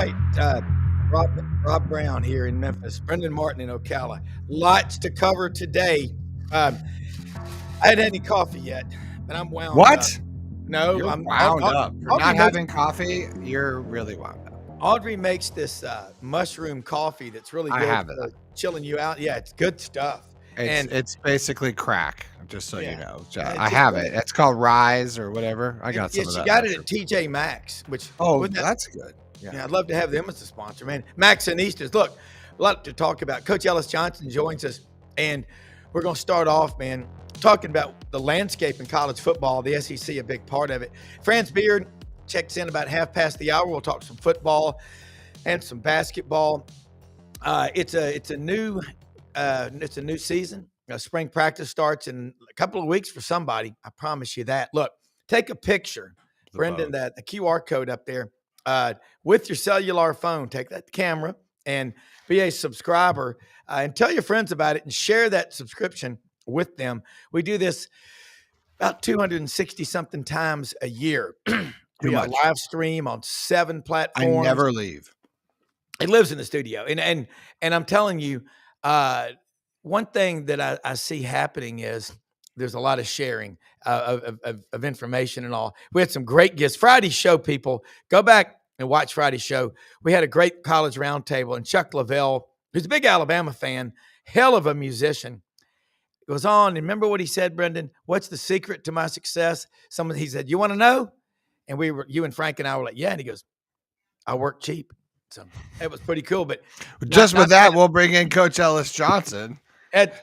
right. Rob, Rob Brown here in Memphis, Brendan Martin in Ocala. Lots to cover today. Um, I hadn't had any coffee yet, but I'm wound up. What? No, You're I'm wound up. For Audrey not makes, having coffee, you're really wound up. Audrey makes this mushroom coffee that's really I good have it. for chilling you out. Yeah, it's good stuff. It's basically crack, just so you Yeah, know. it's I just have great. it. It's called Rise or whatever. I got Yeah, some of she that got it mushroom. at TJ Maxx, which Oh, wouldn't that, that's good. yeah, Yeah. I'd love to have them as a sponsor, man. Max and Easton's. Look, a lot to talk about. Coach Ellis Johnson joins us, and we're going to start off, man, talking about the landscape in college football, the SEC, a big part of it. Franz Beard checks in about half past the hour. We'll talk some football and some basketball. It's a new season. Spring practice starts in a couple of weeks for somebody. I promise you that. Look, take a picture, Brendan. That the QR code up there with your cellular phone. Take that camera and be a subscriber and tell your friends about it and share that subscription with them. We do this about 260 something times a year. We live stream on 7 platforms. I never leave. It lives in the studio, and I'm telling you, one thing that I see happening is there's a lot of sharing of information and all. We had some great guests. Friday's show, people, go back and watch Friday's show. We had a great college roundtable, and Chuck Lavelle, who's a big Alabama fan, hell of a musician, goes on. And remember what he said, Brendan? What's the secret to my success? He said, you want to know? And you and Frank and I were like, yeah. And he goes, I work cheap. So it was pretty cool. But just with that, we'll bring in Coach Ellis Johnson.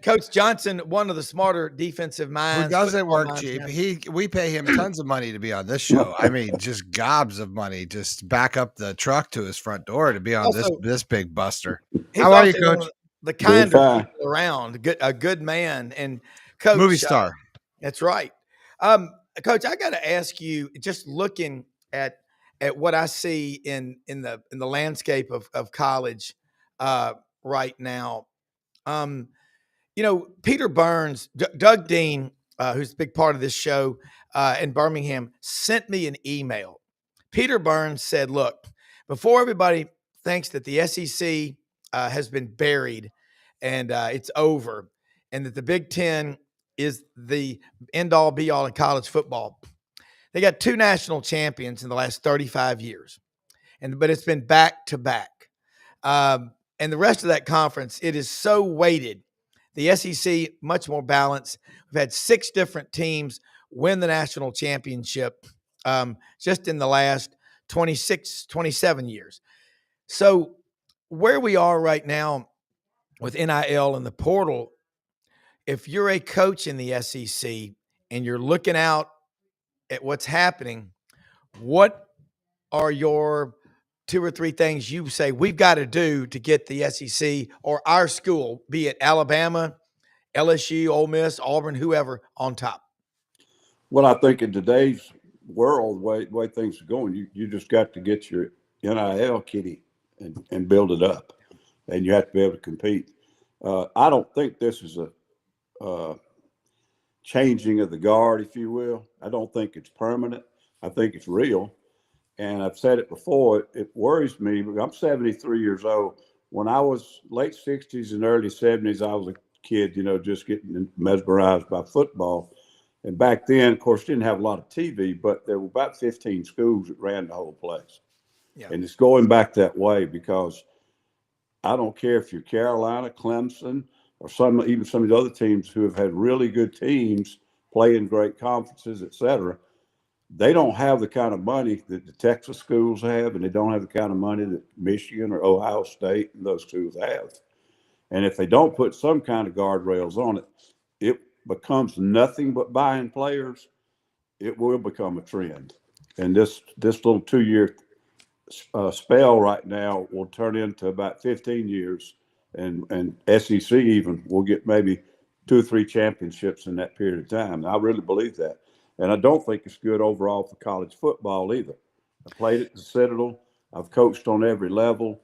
Coach Johnson, one of the smarter defensive minds. Who doesn't work cheap. We pay him tons of money to be on this show. I mean, just gobs of money. Just back up the truck to his front door to be on this big buster. How are you, Coach? The kinder people around, a good man, and Coach, movie star. That's right, Coach. I got to ask you, just looking at what I see in the landscape of college right now. Peter Burns, Doug Dean, who's a big part of this show in Birmingham, sent me an email. Peter Burns said, look, before everybody thinks that the SEC has been buried and it's over, and that the Big Ten is the end-all, be-all in college football, they got 2 national champions in the last 35 years, but it's been back-to-back. And the rest of that conference, it is so weighted. The SEC, much more balanced. We've had 6 different teams win the national championship just in the last 26, 27 years. So where we are right now with NIL and the portal, if you're a coach in the SEC and you're looking out at what's happening, what are your 2 or 3 things you say we've got to do to get the SEC or our school, be it Alabama, LSU, Ole Miss, Auburn, whoever, on top? Well, I think in today's world, the way things are going, you just got to get your NIL kitty and build it up, and you have to be able to compete. I don't think this is a changing of the guard, if you will. I don't think it's permanent. I think it's real. And I've said it before, it worries me. I'm 73 years old. When I was late 60s and early 70s, I was a kid, just getting mesmerized by football. And back then, of course, didn't have a lot of TV, but there were about 15 schools that ran the whole place. Yeah. And it's going back that way because I don't care if you're Carolina, Clemson, or even some of the other teams who have had really good teams playing great conferences, et cetera. They don't have the kind of money that the Texas schools have, and they don't have the kind of money that Michigan or Ohio State and those schools have. And if they don't put some kind of guardrails on it, it becomes nothing but buying players. It will become a trend. And this little 2-year spell right now will turn into about 15 years, and SEC even will get maybe 2 or 3 championships in that period of time. I really believe that. And I don't think it's good overall for college football either. I played at the Citadel. I've coached on every level.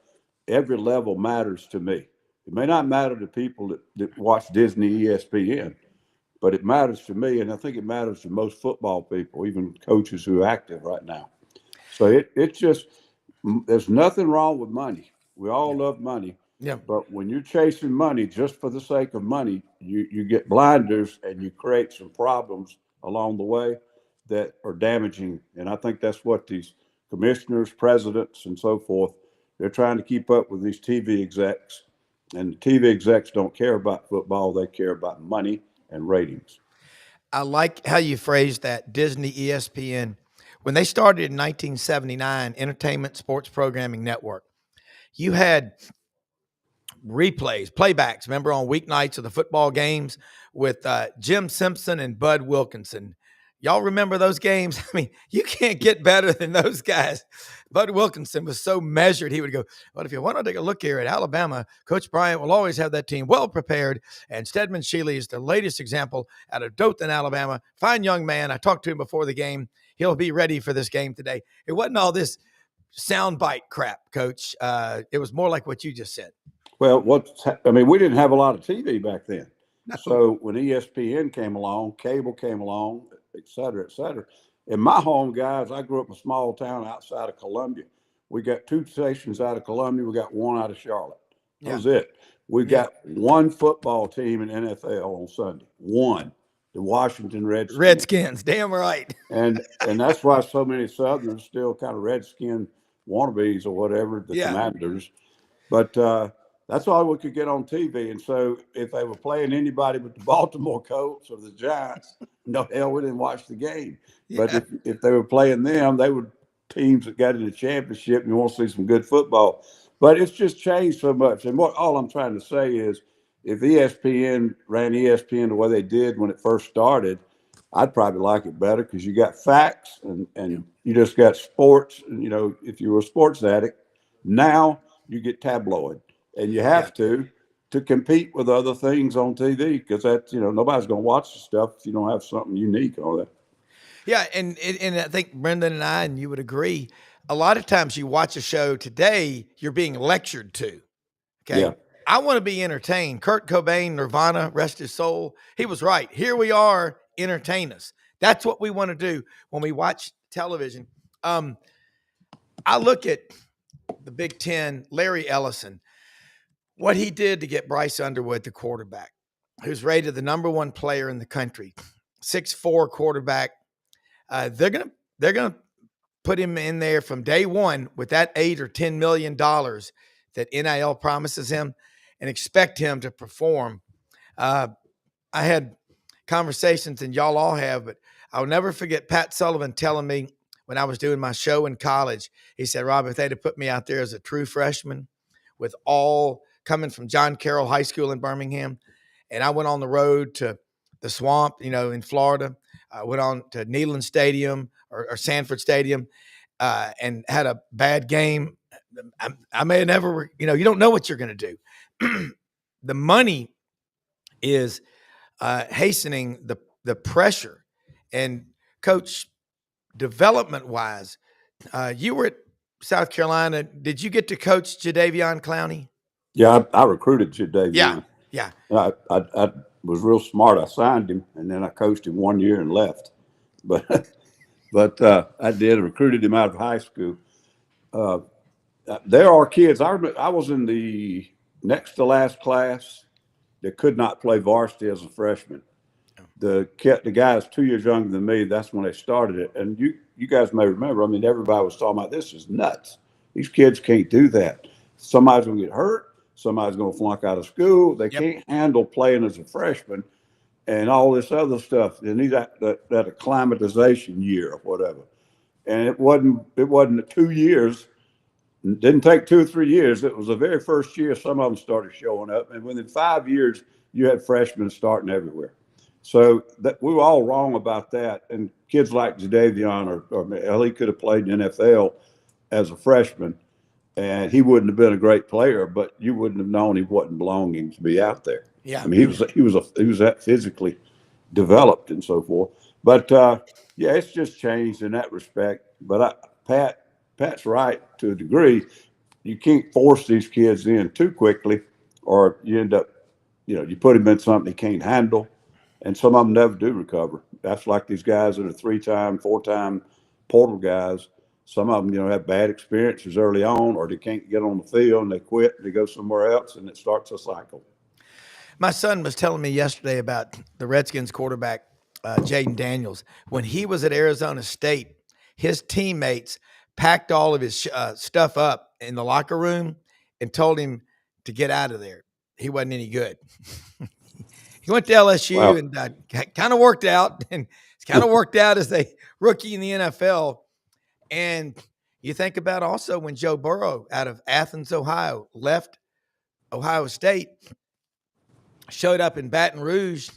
Every level matters to me. It may not matter to people that watch Disney, ESPN, but it matters to me, and I think it matters to most football people, even coaches who are active right now. So it's just there's nothing wrong with money. We all love money. Yeah. But when you're chasing money just for the sake of money, you get blinders and you create some problems along the way that are damaging. And I think that's what these commissioners, presidents, and so forth, they're trying to keep up with these TV execs. And the TV execs don't care about football. They care about money and ratings. I like how you phrased that. Disney, ESPN, when they started in 1979, Entertainment Sports Programming Network, you had replays, playbacks, remember, on weeknights of the football games with Jim Simpson and Bud Wilkinson. Y'all remember those games? I mean, you can't get better than those guys. Bud Wilkinson was so measured. He would go, well, if you want to take a look here at Alabama, Coach Bryant will always have that team well prepared. And Stedman Shealy is the latest example out of Dothan, Alabama. Fine young man. I talked to him before the game. He'll be ready for this game today. It wasn't all this soundbite crap, Coach. It was more like what you just said. Well, we didn't have a lot of TV back then. No. So when ESPN came along, cable came along, et cetera, et cetera. In my home, guys, I grew up in a small town outside of Columbia. We got 2 stations out of Columbia. We got 1 out of Charlotte. That was it. We got 1 football team in NFL on Sunday. 1. The Washington Redskins. Redskins, damn right. And that's why so many Southerners still kind of Redskin wannabes or whatever, the Commanders. But that's all we could get on TV. And so if they were playing anybody but the Baltimore Colts or the Giants, no hell, we didn't watch the game. Yeah. But if they were playing them, they were teams that got in the championship, and you want to see some good football. But it's just changed so much. And all I'm trying to say is, if ESPN ran ESPN the way they did when it first started, I'd probably like it better because you got facts and you just got sports. And, if you were a sports addict, now you get tabloid. And you have to compete with other things on TV because that's, nobody's going to watch the stuff if you don't have something unique on that. Yeah, and I think Brendan and I, and you would agree, a lot of times you watch a show today, you're being lectured to. Okay. Yeah. I want to be entertained. Kurt Cobain, Nirvana, rest his soul. He was right. Here we are, entertain us. That's what we want to do when we watch television. I look at the Big Ten, Larry Ellison, what he did to get Bryce Underwood, the quarterback, who's rated the #1 player in the country, 6'4" quarterback. They're gonna put him in there from day one with that $8 or $10 million that NIL promises him, and expect him to perform. I had conversations, and y'all all have, but I'll never forget Pat Sullivan telling me when I was doing my show in college. He said, "Rob, if they'd have put me out there as a true freshman with all coming from John Carroll High School in Birmingham, and I went on the road to the Swamp, in Florida. I went on to Neyland Stadium or Sanford Stadium and had a bad game. I may have never, you don't know what you're going to do." The money is hastening the pressure. And Coach, development-wise, you were at South Carolina. Did you get to coach Jadeveon Clowney? Yeah, I recruited Jadeveon. Yeah. I was real smart. I signed him, and then I coached him 1 year and left. But I did recruited him out of high school. There are kids. I remember I was in the next to last class that could not play varsity as a freshman. The guy is 2 years younger than me. That's when they started it. And you guys may remember, everybody was talking about, this is nuts. These kids can't do that. Somebody's going to get hurt. Somebody's going to flunk out of school. They can't handle playing as a freshman and all this other stuff. They need that acclimatization year or whatever. And it wasn't 2 years. It didn't take 2 or 3 years. It was the very first year some of them started showing up. And within 5 years, you had freshmen starting everywhere. So we were all wrong about that. And kids like Jadeveon or he could have played in the NFL as a freshman, and he wouldn't have been a great player, but you wouldn't have known he wasn't belonging to be out there. Yeah. He was that physically developed and so forth. But it's just changed in that respect. But Pat's right to a degree. You can't force these kids in too quickly, or you end up, you put him in something he can't handle. And some of them never do recover. That's like these guys that are 3-time, 4-time portal guys. Some of them, have bad experiences early on, or they can't get on the field and they quit and they go somewhere else, and it starts a cycle. My son was telling me yesterday about the Redskins quarterback, Jaden Daniels. When he was at Arizona State, his teammates packed all of his stuff up in the locker room and told him to get out of there. He wasn't any good. He went to LSU and kind of worked out, and it's kind of worked out as a rookie in the NFL. And you think about also when Joe Burrow out of Athens, Ohio, left Ohio State, showed up in Baton Rouge.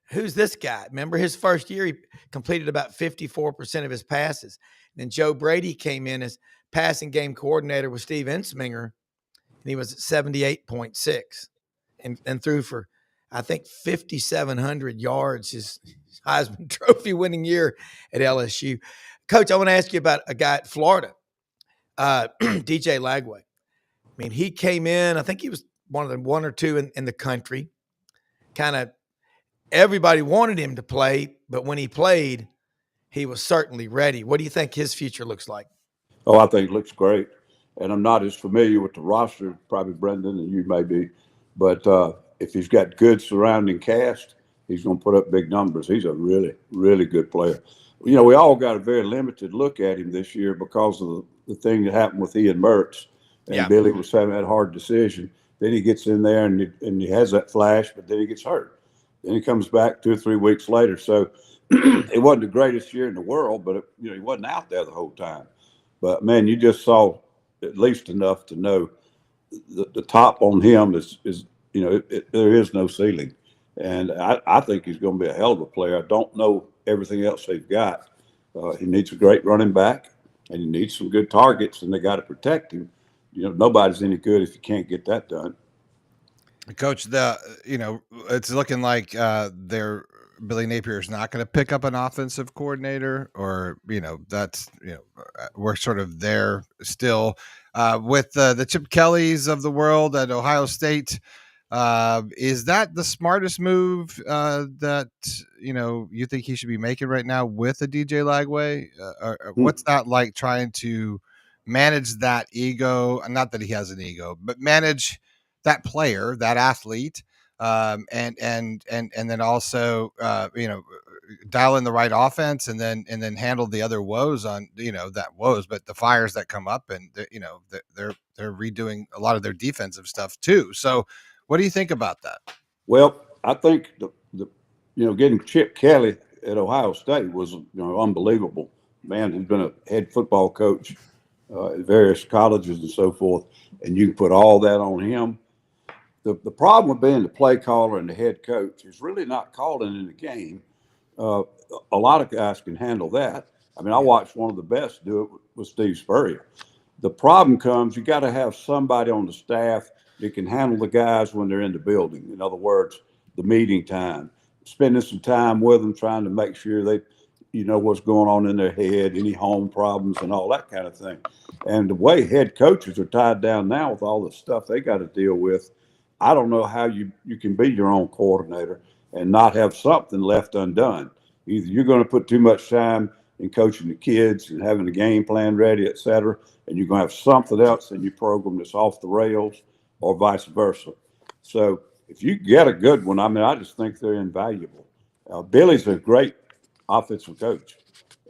Who's this guy? Remember his first year, he completed about 54% of his passes. And then Joe Brady came in as passing game coordinator with Steve Ensminger, and he was at 78.6 and threw for, I think, 5,700 yards, his Heisman Trophy winning year at LSU. Coach, I want to ask you about a guy at Florida, DJ Lagway. I mean, he came in, I think he was one or two in the country. Kind of everybody wanted him to play, but when he played, he was certainly ready. What do you think his future looks like? Oh, I think it looks great. And I'm not as familiar with the roster, probably Brendan, and you may be. But if he's got good surrounding cast, he's going to put up big numbers. He's a really, really good player. We all got a very limited look at him this year because of the thing that happened with Ian Mertz. And Billy was having that hard decision. Then he gets in there and he has that flash, but then he gets hurt. Then he comes back 2 or 3 weeks later. So it wasn't the greatest year in the world, but he wasn't out there the whole time. But man, you just saw at least enough to know the top on him is there is no ceiling, and I think he's going to be a hell of a player. I don't know everything else they've got. He needs a great running back, and he needs some good targets, and they got to protect him. Nobody's any good if you can't get that done. Coach, it's looking like Billy Napier is not going to pick up an offensive coordinator, or that's we're sort of there still with the Chip Kellys of the world at Ohio State. Is that the smartest move that you think he should be making right now with a DJ Lagway? What's that like, trying to manage that ego? Not that he has an ego, but manage that player, that athlete, and then also dial in the right offense, and then handle the other woes on but the fires that come up, and they're redoing a lot of their defensive stuff too. So what do you think about that? Well, I think the getting Chip Kelly at Ohio State was unbelievable. Man, he's been a head football coach at various colleges and so forth, and you can put all that on him. The problem with being the play caller and the head coach is really not calling in the game. A lot of guys can handle that. I mean, I watched one of the best do it with Steve Spurrier. The problem comes, you got to have somebody on the staff that can handle the guys when they're in the building. In other words, the meeting time, spending some time with them, trying to make sure they, what's going on in their head, any home problems and all that kind of thing. And the way head coaches are tied down now with all the stuff they got to deal with, I don't know how you can be your own coordinator and not have something left undone. Either you're going to put too much time in coaching the kids and having the game plan ready, et cetera, and you're going to have something else in your program that's off the rails, or vice versa. So if you get a good one, I just think they're invaluable. Billy's a great offensive coach,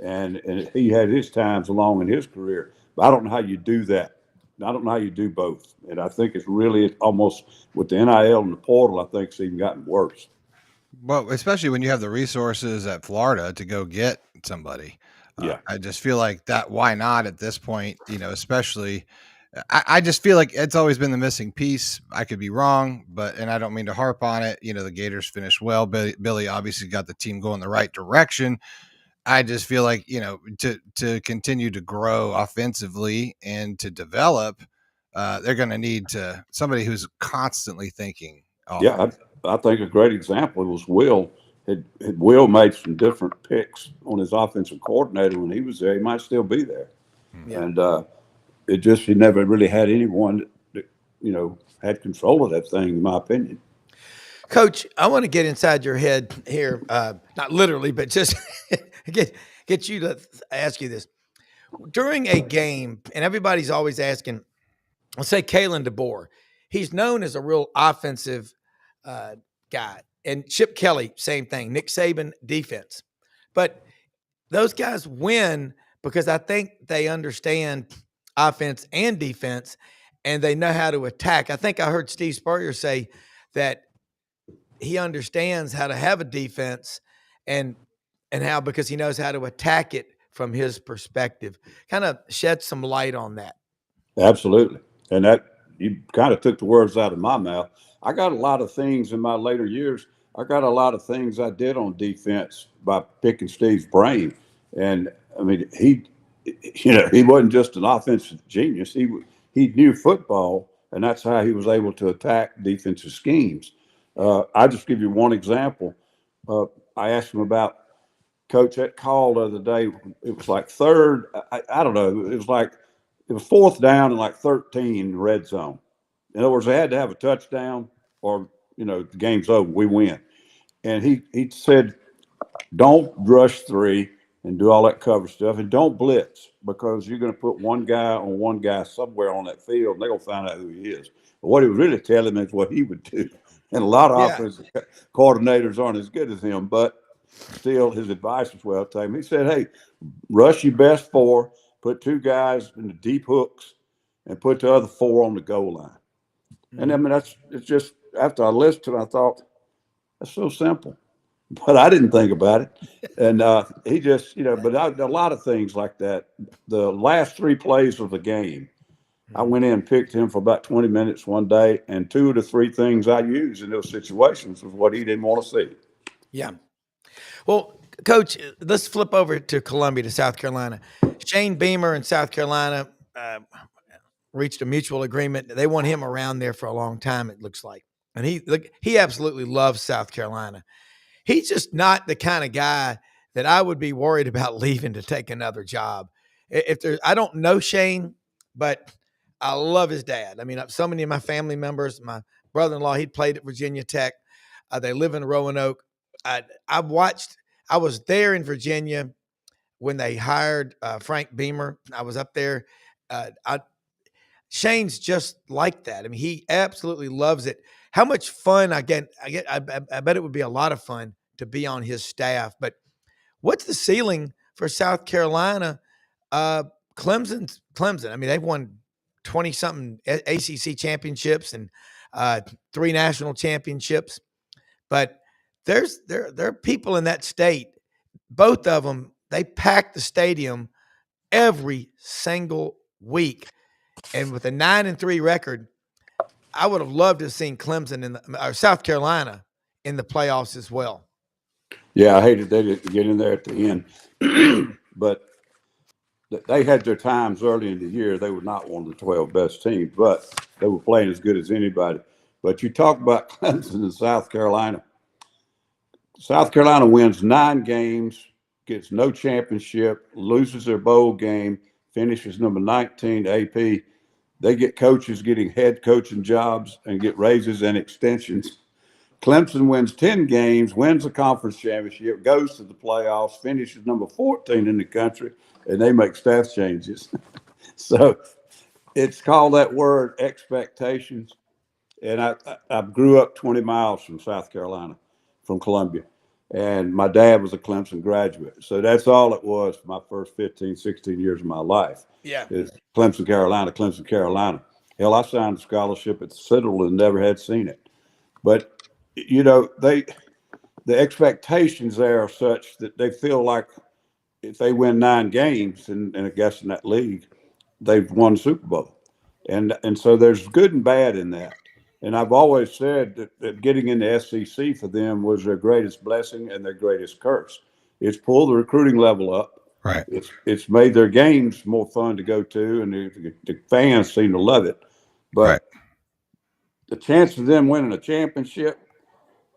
and he had his times along in his career, but I don't know how you do that. I don't know how you do both. And I think it's really almost with the NIL and the portal, I think it's even gotten worse. Well, especially when you have the resources at Florida to go get somebody. Yeah. I just feel like that. Why not at this point? Especially, I just feel like it's always been the missing piece. I could be wrong, and I don't mean to harp on it. The Gators finished well. Billy obviously got the team going the right direction. I just feel like, to continue to grow offensively and to develop, they're going to need somebody who's constantly thinking. Yeah, I think a great example was Will. Had Will made some different picks on his offensive coordinator when he was there, he might still be there. Yeah. And he never really had anyone that had control of that thing, in my opinion. Coach, I want to get inside your head here, not literally, but just get you to ask you this. during a game, and everybody's always asking, let's say Kalen DeBoer, he's known as a real offensive guy. And Chip Kelly, same thing. Nick Saban, defense. But those guys win because I think they understand offense and defense, and they know how to attack. I think I heard Steve Spurrier say that he understands how to have a defense and how, because he knows how to attack it from his perspective. Kind of shed some light on that. Absolutely. And that, you kind of took the words out of my mouth. I got a lot of things in my later years. I got a lot of things I did on defense by picking Steve's brain. And I mean, he wasn't just an offensive genius. He knew football, and that's how he was able to attack defensive schemes. I'll just give you one example. I asked him about, Coach, that call the other day. It was like third. I don't know. It was fourth down and like 13 red zone. In other words, they had to have a touchdown or, the game's over. We win. And he said, don't rush three and do all that cover stuff, and don't blitz, because you're going to put one guy on one guy somewhere on that field, and they're going to find out who he is. But what he was really telling him is what he would do. And a lot of offensive coordinators aren't as good as him, but still his advice was well taken. He said, hey, rush your best four, put two guys in the deep hooks, and put the other four on the goal line. And I mean, it's just, after I listened to it, I thought, that's so simple. But I didn't think about it. And he just, but a lot of things like that. The last three plays of the game, I went in and picked him for about 20 minutes one day, and two of the three things I used in those situations was what he didn't want to see. Yeah. Well, Coach, let's flip over to Columbia, to South Carolina. Shane Beamer in South Carolina reached a mutual agreement. They want him around there for a long time, it looks like. And he absolutely loves South Carolina. He's just not the kind of guy that I would be worried about leaving to take another job. I don't know Shane, but I love his dad. I mean, so many of my family members, my brother-in-law, he played at Virginia Tech. They live in Roanoke. I was there in Virginia when they hired Frank Beamer. I was up there. Shane's just like that. I mean, he absolutely loves it. How much fun I bet it would be a lot of fun to be on his staff. But what's the ceiling for South Carolina? Clemson. I mean, they've won 20-something ACC championships and 3 national championships. But there are people in that state, both of them, they pack the stadium every single week. And with a 9-3 record, I would have loved to have seen Clemson or South Carolina in the playoffs as well. Yeah, I hated they didn't get in there at the end. But they had their times early in the year. They were not one of the 12 best teams, but they were playing as good as anybody. But you talk about Clemson and South Carolina. South Carolina wins 9 games, gets no championship, loses their bowl game, finishes number 19 AP. They get coaches getting head coaching jobs and get raises and extensions. Clemson wins 10 games, wins the conference championship, goes to the playoffs, finishes number 14 in the country, and they make staff changes. So it's called that word expectations. And I grew up 20 miles from South Carolina, from Columbia. And my dad was a Clemson graduate. So that's all it was for my first 15, 16 years of my life. Yeah. Is Clemson, Carolina, Clemson, Carolina. Hell, I signed a scholarship at Citadel and never had seen it. But, the expectations there are such that they feel like if they win 9 games, and I guess in that league, they've won the Super Bowl. And so there's good and bad in that. And I've always said that getting into SEC for them was their greatest blessing and their greatest curse. It's pulled the recruiting level up. Right. It's made their games more fun to go to, and the fans seem to love it. But the chance of them winning a championship,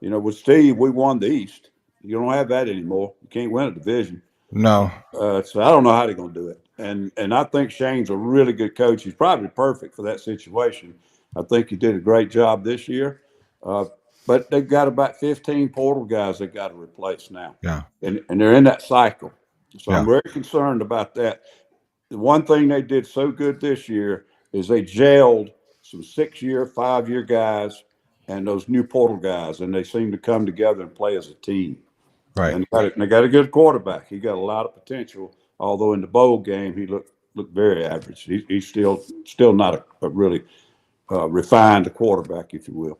with Steve, we won the East. You don't have that anymore. You can't win a division. No. So I don't know how they're going to do it. And I think Shane's a really good coach. He's probably perfect for that situation. I think he did a great job this year. But they've got about 15 portal guys they got to replace now. Yeah. And they're in that cycle. So I'm very concerned about that. the one thing they did so good this year is they jailed some 6-year, 5-year guys and those new portal guys, and they seem to come together and play as a team. Right. And they got a good quarterback. He got a lot of potential. Although in the bowl game he looked very average. He's still not a really refined quarterback, if you will.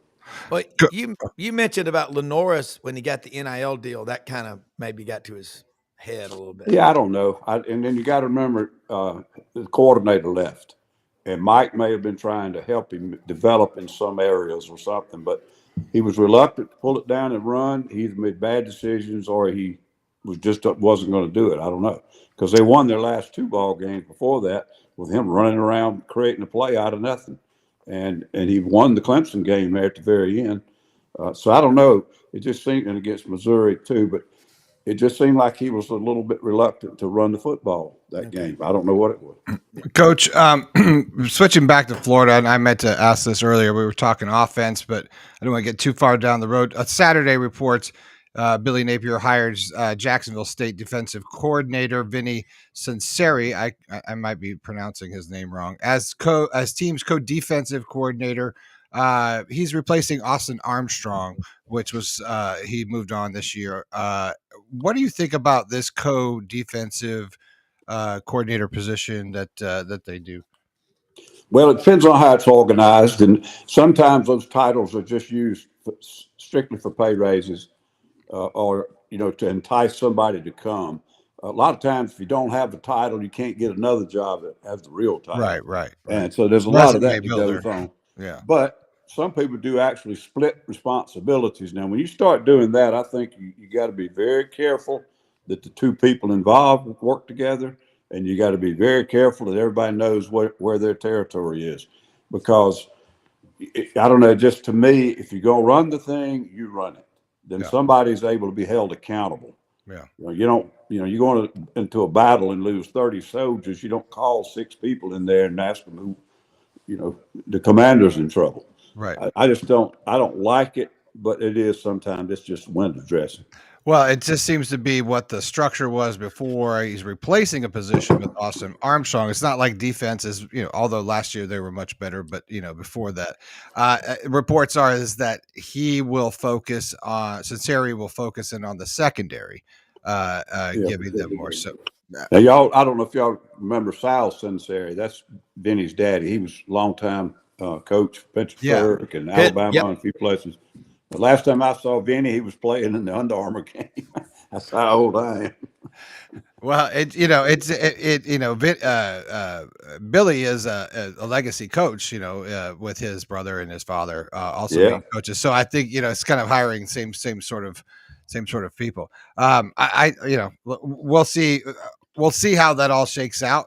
But Go- you mentioned about Lenoris when he got the NIL deal. That kind of maybe got to his head a little bit. Yeah, I don't know. And then you got to remember the coordinator left, and Mike may have been trying to help him develop in some areas or something, but he was reluctant to pull it down and run. He either made bad decisions or he wasn't going to do it. I don't know, because they won their last 2 ball games before that with him running around creating a play out of nothing, and he won the Clemson game there at the very end. So I don't know. It just seemed, and against Missouri too, but it just seemed like he was a little bit reluctant to run the football that game. I don't know what it was. Coach, switching back to Florida, and I meant to ask this earlier. We were talking offense, but I don't want to get too far down the road. Saturday reports Billy Napier hires Jacksonville State defensive coordinator Vinny Sunseri. I might be pronouncing his name wrong. As team's co-defensive coordinator. He's replacing Austin Armstrong, which was he moved on this year. What do you think about this co-defensive coordinator position that they do? Well, it depends on how it's organized, and sometimes those titles are just used strictly for pay raises, or to entice somebody to come. A lot of times, if you don't have the title, you can't get another job that has the real title. Right. And so there's a lot of that Resume builder. goes on. Yeah. But some people do actually split responsibilities. Now, when you start doing that, I think you got to be very careful that the 2 people involved work together, and you got to be very careful that everybody knows where their territory is, because I don't know, just to me, if you're going to run the thing, you run it. Then somebody's able to be held accountable. Yeah. You're going into a battle and lose 30 soldiers. You don't call 6 people in there and ask them who, the commander's in trouble. Right. I don't like it, but it is sometimes. It's just window dressing. Well, it just seems to be what the structure was before. He's replacing a position with Austin Armstrong. It's not like defense is, although last year they were much better, but before that, reports is that he will focus on, Cincinnati will focus in on the secondary, giving them more. So now, y'all, I don't know if y'all remember Sal Cincinnati. That's Vinny's daddy. He was a longtime coach for Pittsburgh and Alabama and a few places. The last time I saw Vinny, he was playing in the Under Armour game. That's how old I am. Well, Billy is a legacy coach, with his brother and his father also being coaches. So I think it's kind of hiring same sort of people. We'll see. We'll see how that all shakes out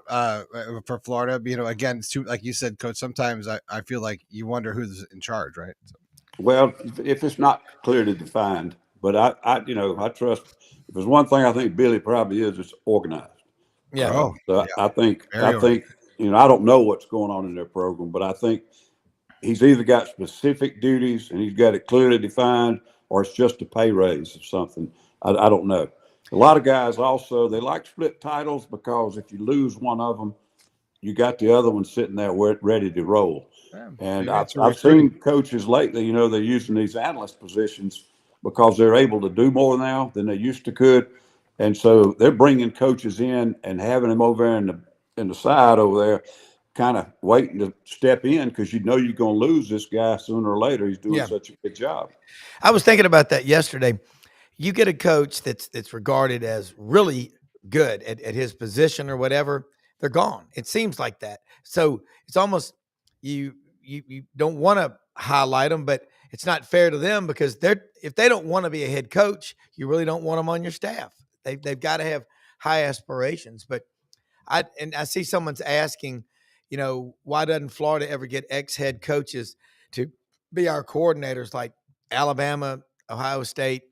for Florida. Again, it's too, like you said, Coach. Sometimes I feel like you wonder who's in charge, right? So. Well, if it's not clearly defined, but I trust. If there's one thing I think Billy probably is, it's organized. Yeah. So I think I don't know what's going on in their program, but I think he's either got specific duties and he's got it clearly defined, or it's just a pay raise or something. I don't know. A lot of guys also, they like split titles because if you lose one of them, you got the other one sitting there ready to roll. Yeah, and I've seen coaches lately, they're using these analyst positions because they're able to do more now than they used to could. And so they're bringing coaches in and having them over there in the side over there, kind of waiting to step in because you're going to lose this guy sooner or later. He's doing such a good job. I was thinking about that yesterday. You get a coach that's regarded as really good at his position or whatever, they're gone. It seems like that. So it's almost you don't want to highlight them, but it's not fair to them because if they don't want to be a head coach, you really don't want them on your staff. They've got to have high aspirations. But I see someone's asking, why doesn't Florida ever get ex-head coaches to be our coordinators like Alabama, Ohio State,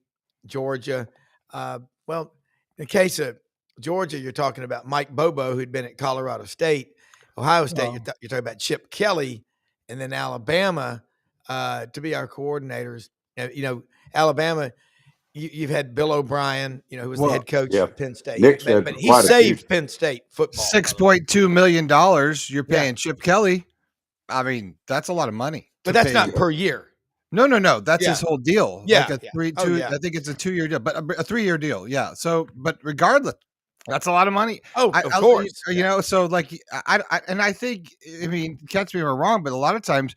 Georgia? Well, in the case of Georgia, you're talking about Mike Bobo, who'd been at Colorado State. Ohio State, you're talking about Chip Kelly, and then Alabama to be our coordinators. Alabama, you've had Bill O'Brien, who was the Well, head coach yeah. at Penn State. Nick's But, had but he quite a few. saved Penn State football. $6.2 million you're Yeah. paying Chip Kelly. I mean, that's a lot of money. But to that's pay. not per year. No. That's Yeah. his whole deal. Yeah, Like a yeah. 3 Oh, 2 yeah. I think it's a 2-year deal, but a 3-year deal. Yeah. So, but regardless, that's a lot of money. Oh, of course. So like I think, I mean, catch me if I'm wrong, but a lot of times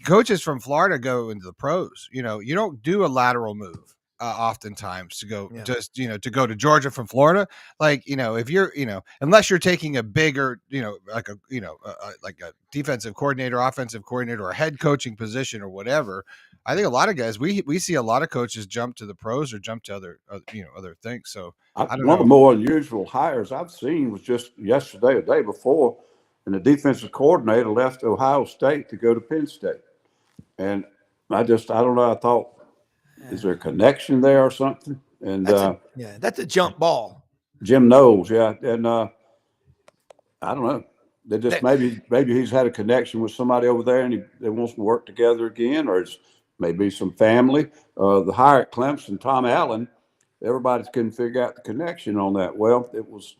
coaches from Florida go into the pros. You don't do a lateral move oftentimes to go just to go to Georgia from Florida. Like if you're unless you're taking a bigger like a defensive coordinator, offensive coordinator, or head coaching position or whatever. I think a lot of guys we see a lot of coaches jump to the pros or jump to other things. So I don't know. One of the more unusual hires I've seen was just yesterday or day before, and the defensive coordinator left Ohio State to go to Penn State. And I don't know. I thought, is there a connection there or something? And that's a jump ball. Jim Knowles, yeah. And I don't know. They just maybe he's had a connection with somebody over there, and they wants to work together again, or it's maybe some family. The hire at Clemson, Tom Allen, everybody couldn't figure out the connection on that. Well, it was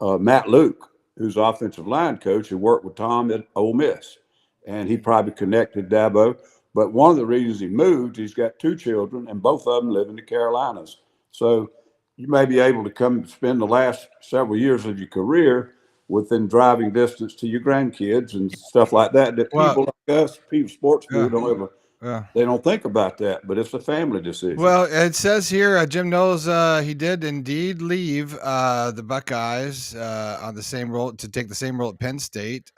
Matt Luke, who's offensive line coach, who worked with Tom at Ole Miss, and he probably connected Dabo. But one of the reasons he moved, he's got 2 children, and both of them live in the Carolinas. So you may be able to come spend the last several years of your career within driving distance to your grandkids and stuff like that. That people like us, sports people, don't ever. They don't think about that, but it's a family decision. Well, it says here, Jim Knowles, he did indeed leave the Buckeyes on the same role to take the same role at Penn State.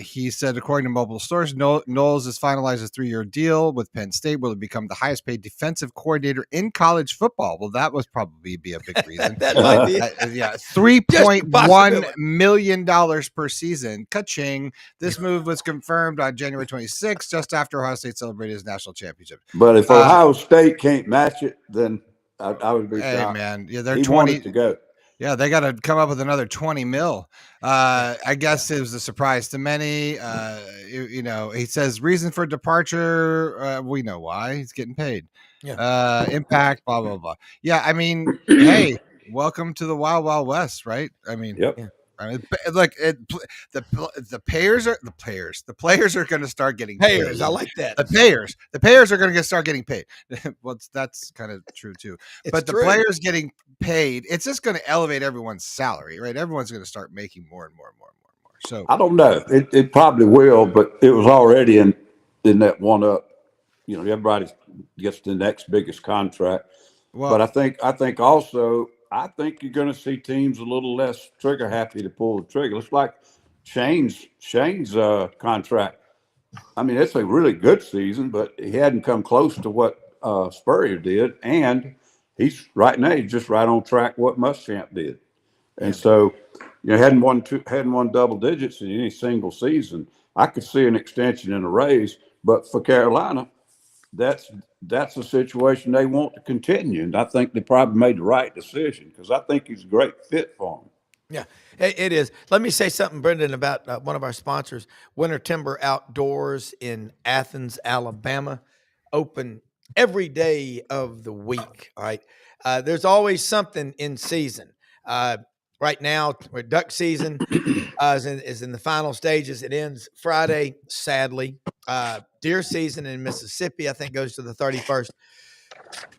He said, according to multiple sources, Knowles has finalized a 3-year deal with Penn State, will become the highest paid defensive coordinator in college football. Well, that was probably be a big reason. That might be. Yeah, $3.1 million per season. Ka-ching. This move was confirmed on January 26th, just after Ohio State celebrated his national championship. But if Ohio State can't match it, then I would be shocked. Hey man, yeah, they're he 20 wanted to go. Yeah, they got to come up with another 20 mil. I guess it was a surprise to many. He says reason for departure. We know why. He's getting paid. Yeah. Impact, blah, blah, blah. Yeah. I mean, hey, welcome to the Wild Wild West, right? I mean, Yep. Yeah. I mean, look, the players are going to start getting Payers. paid. I like that. The payers are going to start getting paid. Well, that's kind of true too. But the players getting paid, it's just going to elevate everyone's salary, right? Everyone's going to start making more and more and more and more and more. So I don't know. It probably will, but it was already in that one up. Everybody gets the next biggest contract. Well, but I think also. I think you're going to see teams a little less trigger happy to pull the trigger. It's like Shane's contract. I mean, it's a really good season, but he hadn't come close to what Spurrier did, and he's just right on track what Muschamp did. And so, hadn't won double digits in any single season. I could see an extension and a raise, but for Carolina, that's a situation they want to continue. And I think they probably made the right decision because I think he's a great fit for them. Yeah, it is. Let me say something, Brendan, about one of our sponsors, Winter Timber Outdoors in Athens, Alabama, open every day of the week. All right. There's always something in season. Right now, where duck season is in the final stages. It ends Friday, sadly. Deer season in Mississippi, I think, goes to the 31st.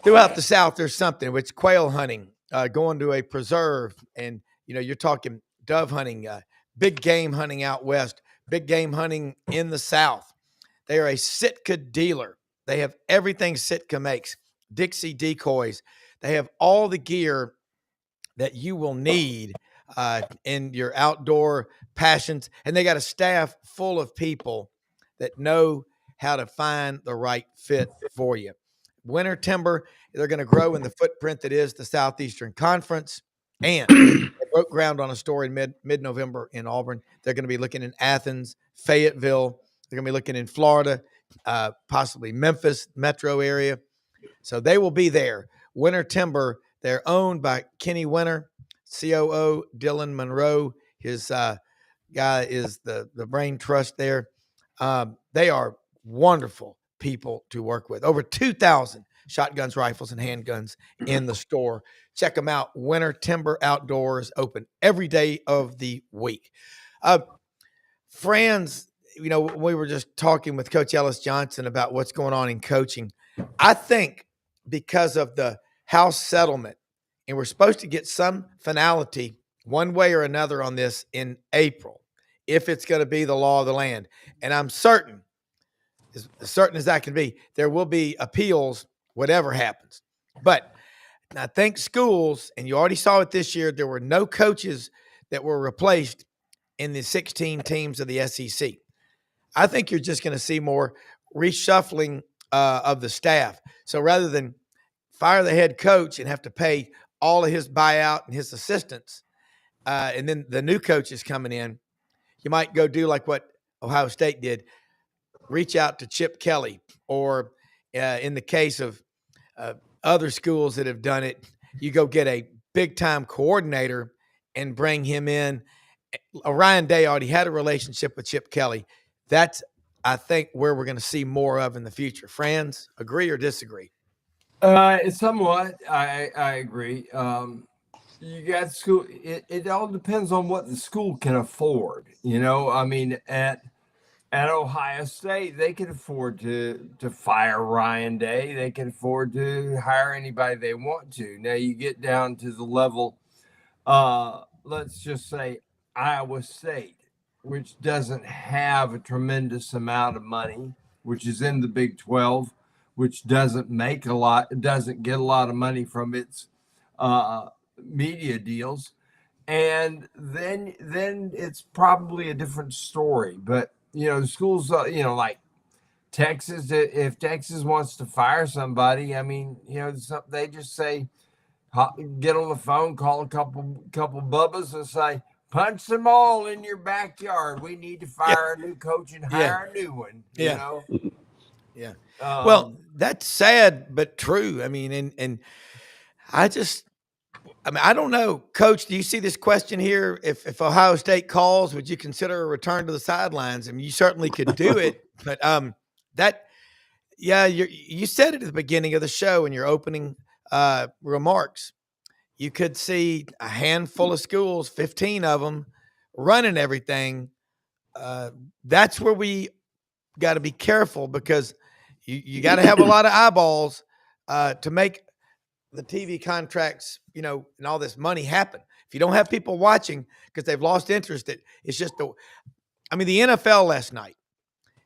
Throughout the South, there's something, which quail hunting, going to a preserve, and, you're talking dove hunting, big game hunting out west, big game hunting in the South. They are a Sitka dealer. They have everything Sitka makes, Dixie decoys. They have all the gear that you will need in your outdoor passions. And they got a staff full of people that know how to find the right fit for you. Winter Timber, they're going to grow in the footprint that is the Southeastern Conference. And they broke ground on a store in mid-November in Auburn. They're going to be looking in Athens, Fayetteville. They're going to be looking in Florida, possibly Memphis metro area. So they will be there. Winter Timber, they're owned by Kenny Winter, COO Dylan Monroe. His guy is the brain trust there. They are wonderful people to work with. Over 2,000 shotguns, rifles, and handguns in the store. Check them out. Winter Timber Outdoors, open every day of the week. Franz, we were just talking with Coach Ellis Johnson about what's going on in coaching. I think because of the House settlement, and we're supposed to get some finality one way or another on this in April, if it's going to be the law of the land. And I'm certain, as certain as I can be, there will be appeals, whatever happens. But I think schools, and you already saw it this year, there were no coaches that were replaced in the 16 teams of the SEC. I think you're just going to see more reshuffling of the staff. So rather than fire the head coach and have to pay all of his buyout and his assistants, and then the new coach is coming in, you might go do like what Ohio State did, reach out to Chip Kelly, or in the case of other schools that have done it, you go get a big-time coordinator and bring him in. Ryan Day already had a relationship with Chip Kelly. That's, I think, where we're going to see more of in the future. Franz, agree or disagree? Somewhat, I agree. You got school. It all depends on what the school can afford. I mean, at Ohio State, they can afford to fire Ryan Day. They can afford to hire anybody they want to. Now you get down to the level, let's just say Iowa State, which doesn't have a tremendous amount of money, which is in the Big 12, which doesn't get a lot of money from its media deals. And then it's probably a different story. But, the schools, like Texas, if Texas wants to fire somebody, I mean, they just say, get on the phone, call a couple bubbas and say, punch them all in your backyard. We need to fire a new coach and hire a new one. Yeah. Well, that's sad, but true. I mean, and I don't know, Coach, do you see this question here? If Ohio State calls, would you consider a return to the sidelines? I mean, you certainly could do it, but you said it at the beginning of the show in your opening remarks. You could see a handful of schools, 15 of them, running everything. That's where we got to be careful, because you got to have a lot of eyeballs to make the TV contracts, and all this money happen. If you don't have people watching because they've lost interest, it's just the NFL last night.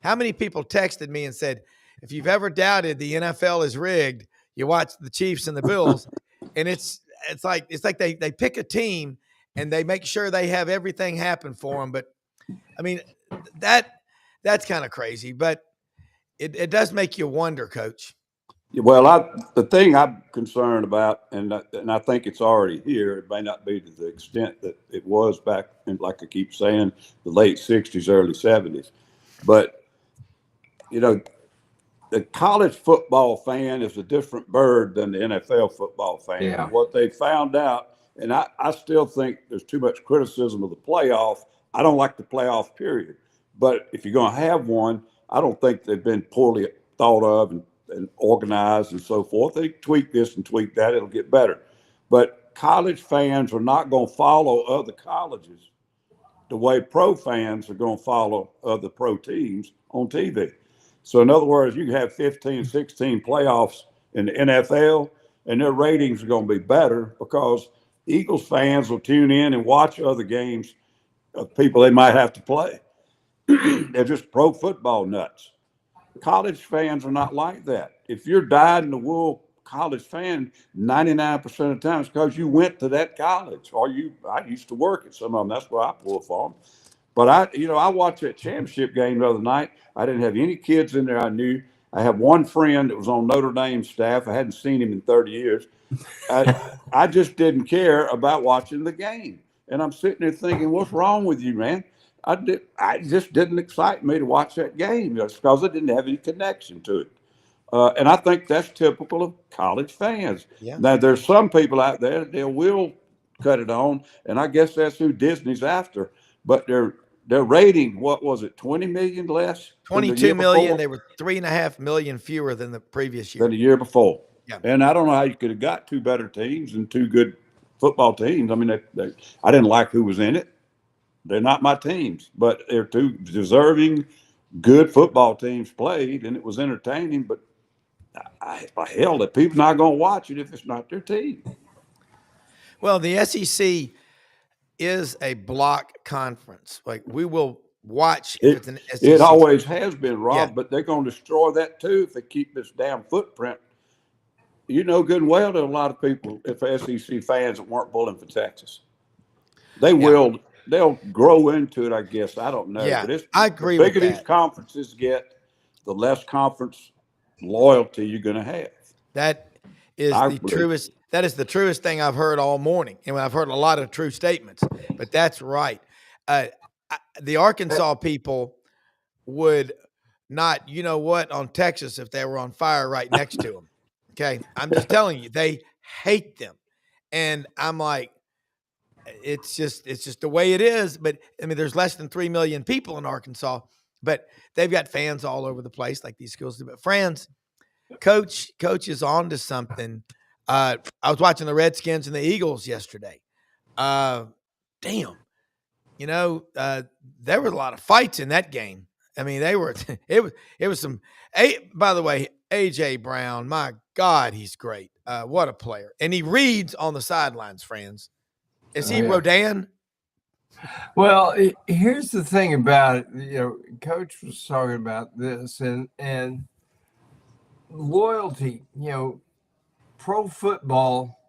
How many people texted me and said, if you've ever doubted the NFL is rigged, you watch the Chiefs and the Bills, and it's like they pick a team and they make sure they have everything happen for them. But I mean, that's kind of crazy, but it does make you wonder, Coach. Well, the thing I'm concerned about, and I think it's already here, it may not be to the extent that it was back in, like I keep saying, the late 60s, early 70s. But, the college football fan is a different bird than the NFL football fan. Yeah. What they found out, and I still think there's too much criticism of the playoff. I don't like the playoff period. But if you're going to have one, I don't think they've been poorly thought of and organized and so forth. They tweak this and tweak that, it'll get better. But college fans are not going to follow other colleges the way pro fans are going to follow other pro teams on TV. So in other words, you can have 15, 16 playoffs in the NFL, and their ratings are going to be better because Eagles fans will tune in and watch other games of people they might have to play. They're just pro football nuts. College fans are not like that. If you're dyed-in-the-wool college fan, 99% of the time it's because you went to that college, or I used to work at some of them. That's where I pull from. But I watched that championship game the other night. I didn't have any kids in there I knew. I have one friend that was on Notre Dame staff. I hadn't seen him in 30 years. I just didn't care about watching the game. And I'm sitting there thinking, what's wrong with you, man? I just didn't excite me to watch that game just because I didn't have any connection to it. And I think that's typical of college fans. Yeah. Now, there's some people out there that will cut it on, and I guess that's who Disney's after. But they're rating, what was it, 20 million less? 22 million. They were 3.5 million fewer than the previous year. Than the year before. Yeah. And I don't know how you could have got two better teams and two good football teams. I mean, I didn't like who was in it. They're not my teams, but they're two deserving, good football teams played, and it was entertaining. But hell, that people not going to watch it if it's not their team. Well, the SEC is a block conference. Like, we will watch if it's an SEC. It always has been, Rob, Yeah. but they're going to destroy that too if they keep this damn footprint. You know good and well there are a lot of people, if SEC fans, that weren't pulling for Texas. They'll grow into it, I guess. I don't know. Yeah, But I agree the with bigger these that. conferences get, the less conference loyalty you're going to have. That is I the believe. truest. That is the truest thing I've heard all morning, and I've heard a lot of true statements. But that's right. The Arkansas people would not, you know what, on Texas if they were on fire right next to them. Okay, I'm just telling you, they hate them, and I'm like, it's just the way it is. But I mean, there's less than 3 million people in Arkansas, but they've got fans all over the place, like these schools do. But Franz, coach is on to something. I was watching the Redskins and the Eagles yesterday. Damn, you know, there were a lot of fights in that game. I mean, they were. It was some. By the way, AJ Brown, my God, he's great. What a player, and he reads on the sidelines. Franz, is he Rodan? Well, here's the thing about it. You know, Coach was talking about this, and loyalty. You know, pro football.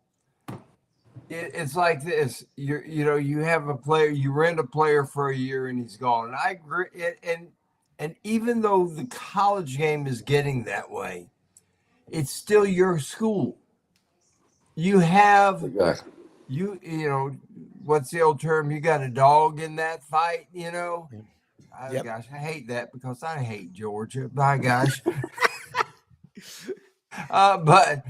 It's like this. You have a player. You rent a player for a year, and he's gone. And I agree. And even though the college game is getting that way, it's still your school. You have you know, what's the old term? You got a dog in that fight, you know? Yep. Gosh, I hate that because I hate Georgia. My gosh. But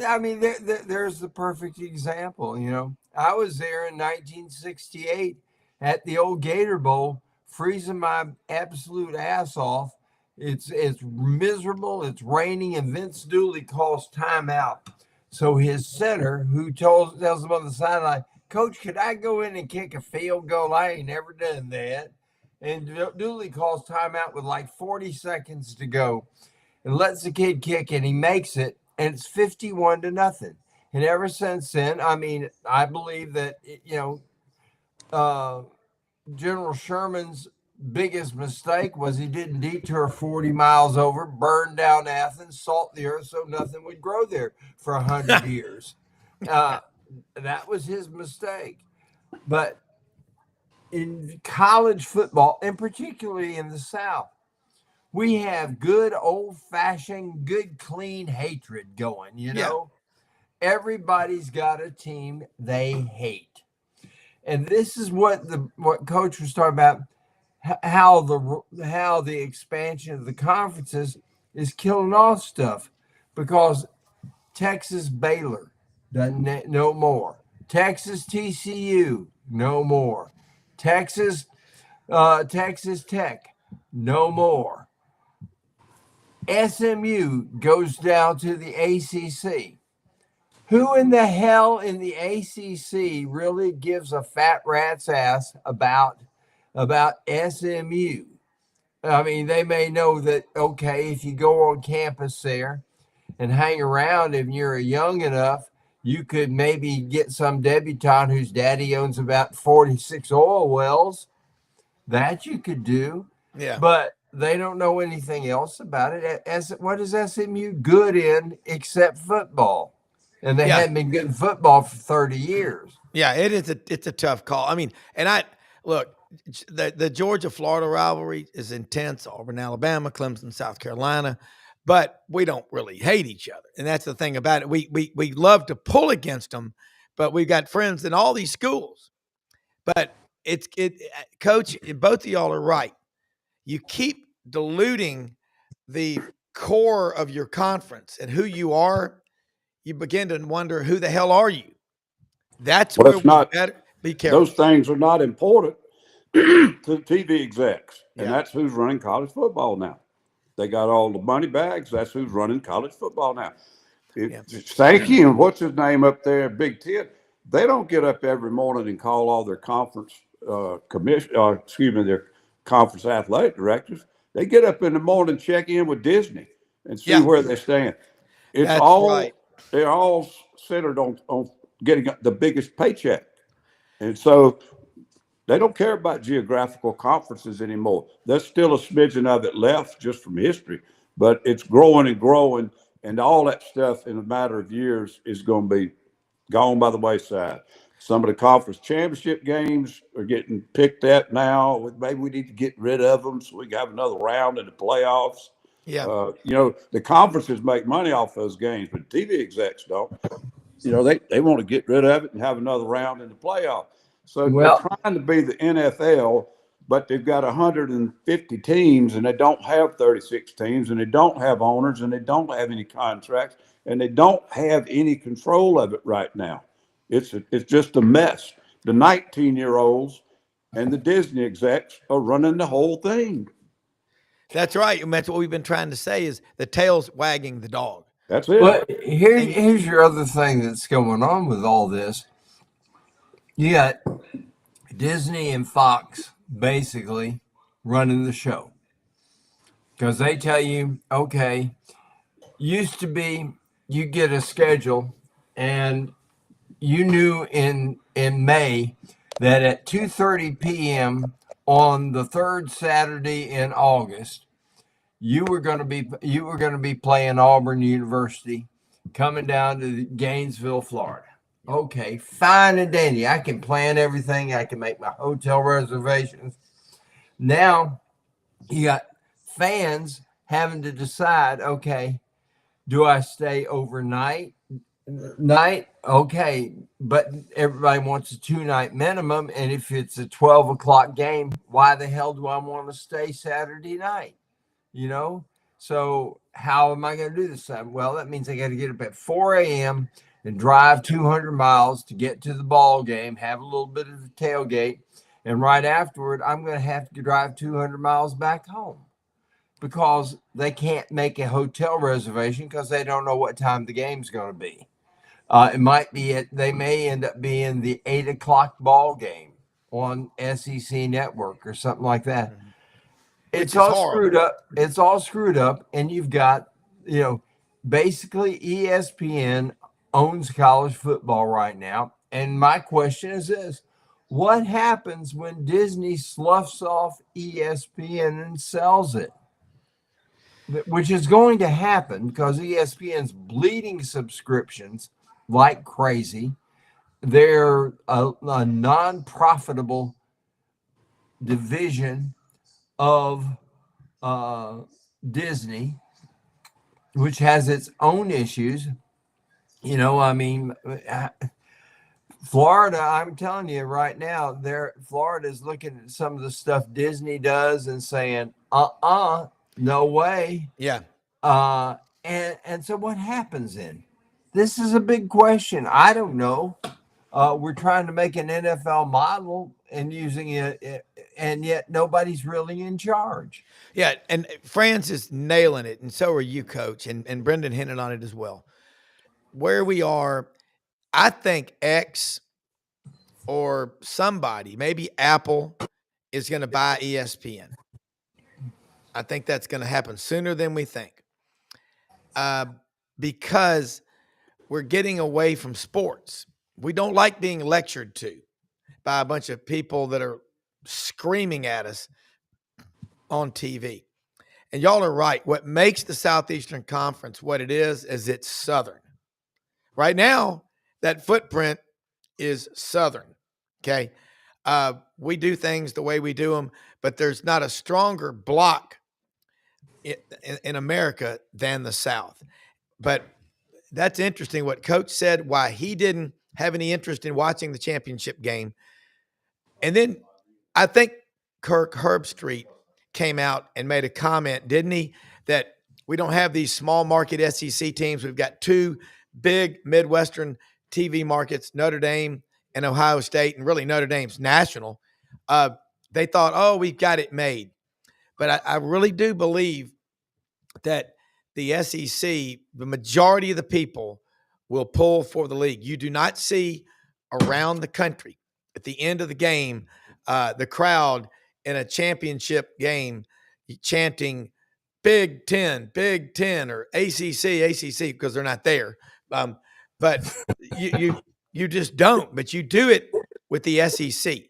I mean, there's the perfect example. You know, I was there in 1968 at the old Gator Bowl, freezing my absolute ass off. It's miserable. It's raining, and Vince Dooley calls timeout. So his center, who tells him on the sideline, "Coach, could I go in and kick a field goal? I ain't never done that." And Dooley calls timeout with like 40 seconds to go, and lets the kid kick, and he makes it, and it's 51-0. And ever since then, I mean, I believe that, you know, General Sherman's biggest mistake was he didn't detour 40 miles over, burn down Athens, salt the earth so nothing would grow there for 100 years. That was his mistake. But in college football, and particularly in the South, we have good old-fashioned, good, clean hatred going, you know? Everybody's got a team they hate. And this is what Coach was talking about, how the expansion of the conferences is killing off stuff, because Texas Baylor doesn't no more. Texas TCU, no more. Texas Tech, no more. SMU goes down to the ACC. Who in the hell in the ACC really gives a fat rat's ass about SMU? I mean, they may know that, okay, if you go on campus there and hang around, if you're young enough, you could maybe get some debutante whose daddy owns about 46 oil wells. That you could do. Yeah. But they don't know anything else about it. What is SMU good in except football? And they hadn't been good in football for 30 years. Yeah, it's a tough call. I mean, and look, the Georgia-Florida rivalry is intense. Auburn, Alabama, Clemson, South Carolina, but we don't really hate each other. And that's the thing about it. We love to pull against them, but we've got friends in all these schools. But Coach, both of y'all are right. You keep diluting the core of your conference and who you are. You begin to wonder, who the hell are you? That's where we better be careful. Those things are not important to TV execs, and that's who's running college football now. They got all the money bags. That's who's running college football now. Yeah. Sankey and what's his name up there, Big Ten, they don't get up every morning and call all their conference their conference athletic directors. They get up in the morning, check in with Disney, and see Yeah. where they stand. It's That's all right. they're all centered on getting the biggest paycheck, and so they don't care about geographical conferences anymore. There's still a smidgen of it left just from history, but it's growing and growing, and all that stuff in a matter of years is going to be gone by the wayside. Some of the conference championship games are getting picked at now. Maybe we need to get rid of them so we can have another round in the playoffs. Yeah. The conferences make money off those games, but TV execs don't. They want to get rid of it and have another round in the playoff. So they're Well, trying to be the NFL, but they've got 150 teams and they don't have 36 teams and they don't have owners and they don't have any contracts and they don't have any control of it right now. It's just a mess. The 19-year-olds and the Disney execs are running the whole thing. That's right. And that's what we've been trying to say is the tail's wagging the dog. That's it. but here's your other thing that's going on with all this. You got Disney and Fox basically running the show because they tell you, okay, used to be you get a schedule and you knew in May that at 2:30 p.m. on the third Saturday in August, you were going to be playing Auburn University, coming down to Gainesville, Florida. Okay, fine and dandy. I can plan everything. I can make my hotel reservations. Now you got fans having to decide, okay, do I stay overnight? Okay, but everybody wants a 2-night minimum. And if it's a 12 o'clock game, why the hell do I want to stay Saturday night? So how am I going to do this time? Well, that means I got to get up at 4 a.m. and drive 200 miles to get to the ball game, have a little bit of a tailgate, and right afterward, I'm going to have to drive 200 miles back home because they can't make a hotel reservation because they don't know what time the game's going to be. It might be they may end up being the 8 o'clock ball game on SEC Network or something like that. Mm-hmm. It's all screwed up. It's all screwed up. And you've got, basically ESPN owns college football right now. And my question is this: what happens when Disney sloughs off ESPN and sells it? Which is going to happen because ESPN's bleeding subscriptions like crazy. They're a non-profitable division of Disney, which has its own issues. Florida, I'm telling you right now, Florida's looking at some of the stuff Disney does and saying, no way. Yeah. And so what happens then? This is a big question. I don't know. We're trying to make an NFL model and using it, and yet nobody's really in charge. Yeah, and Franz is nailing it, and so are you, Coach, and Brendan hinted on it as well. Where we are, I think X or somebody, maybe Apple, is going to buy ESPN. I think that's going to happen sooner than we think, because we're getting away from sports. We don't like being lectured to by a bunch of people that are screaming at us on TV. And y'all are right. What makes the Southeastern Conference what it is it's Southern. Right now, that footprint is Southern. Okay. We do things the way we do them, but there's not a stronger block in America than the South. But that's interesting what Coach said, why he didn't have any interest in watching the championship game. And then I think Kirk Herbstreit came out and made a comment, didn't he, that we don't have these small market SEC teams. We've got two big Midwestern TV markets, Notre Dame and Ohio State, and really Notre Dame's national. They thought, we've got it made. But I really do believe that the SEC, the majority of the people will pull for the league. You do not see around the country at the end of the game, the crowd in a championship game chanting Big Ten, or ACC, because they're not there. But you just don't. But you do it with the SEC.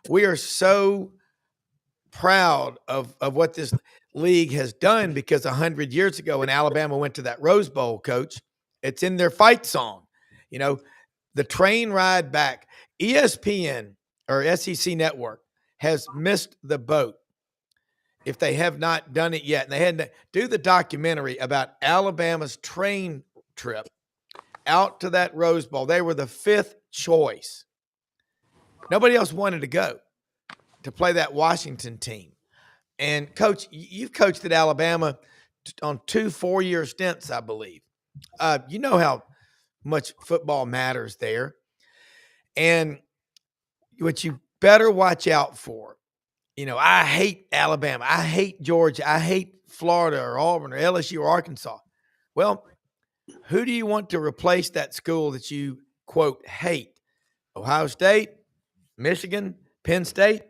We are so proud of what this league has done, because 100 years ago when Alabama went to that Rose Bowl, Coach, it's in their fight song. You know, the train ride back. ESPN or SEC Network has missed the boat if they have not done it yet. And they had to do the documentary about Alabama's train trip out to that Rose Bowl. They were the 5th choice. Nobody else wanted to go to play that Washington team. And, Coach, you've coached at Alabama on 2 4-year stints, I believe. You know how much football matters there. And what you better watch out for, you know, I hate Alabama. I hate Georgia. I hate Florida or Auburn or LSU or Arkansas. Well, who do you want to replace that school that you, quote, hate? Ohio State, Michigan, Penn State?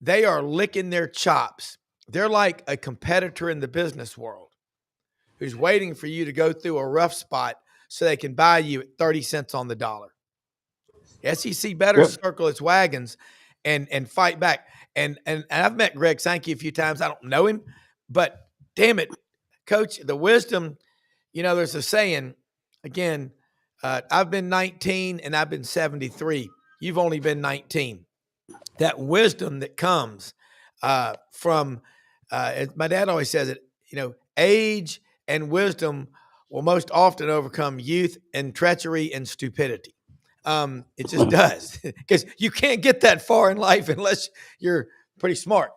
They are licking their chops. They're like a competitor in the business world who's waiting for you to go through a rough spot so they can buy you at 30 cents on the dollar. SEC better circle its wagons and fight back. And I've met Greg Sankey a few times. I don't know him, but damn it, Coach, the wisdom, you know, there's a saying, again, I've been 19 and I've been 73. You've only been 19. That wisdom that comes from, as my dad always says it, you know, age and wisdom will most often overcome youth and treachery and stupidity. It just does, because you can't get that far in life unless you're pretty smart.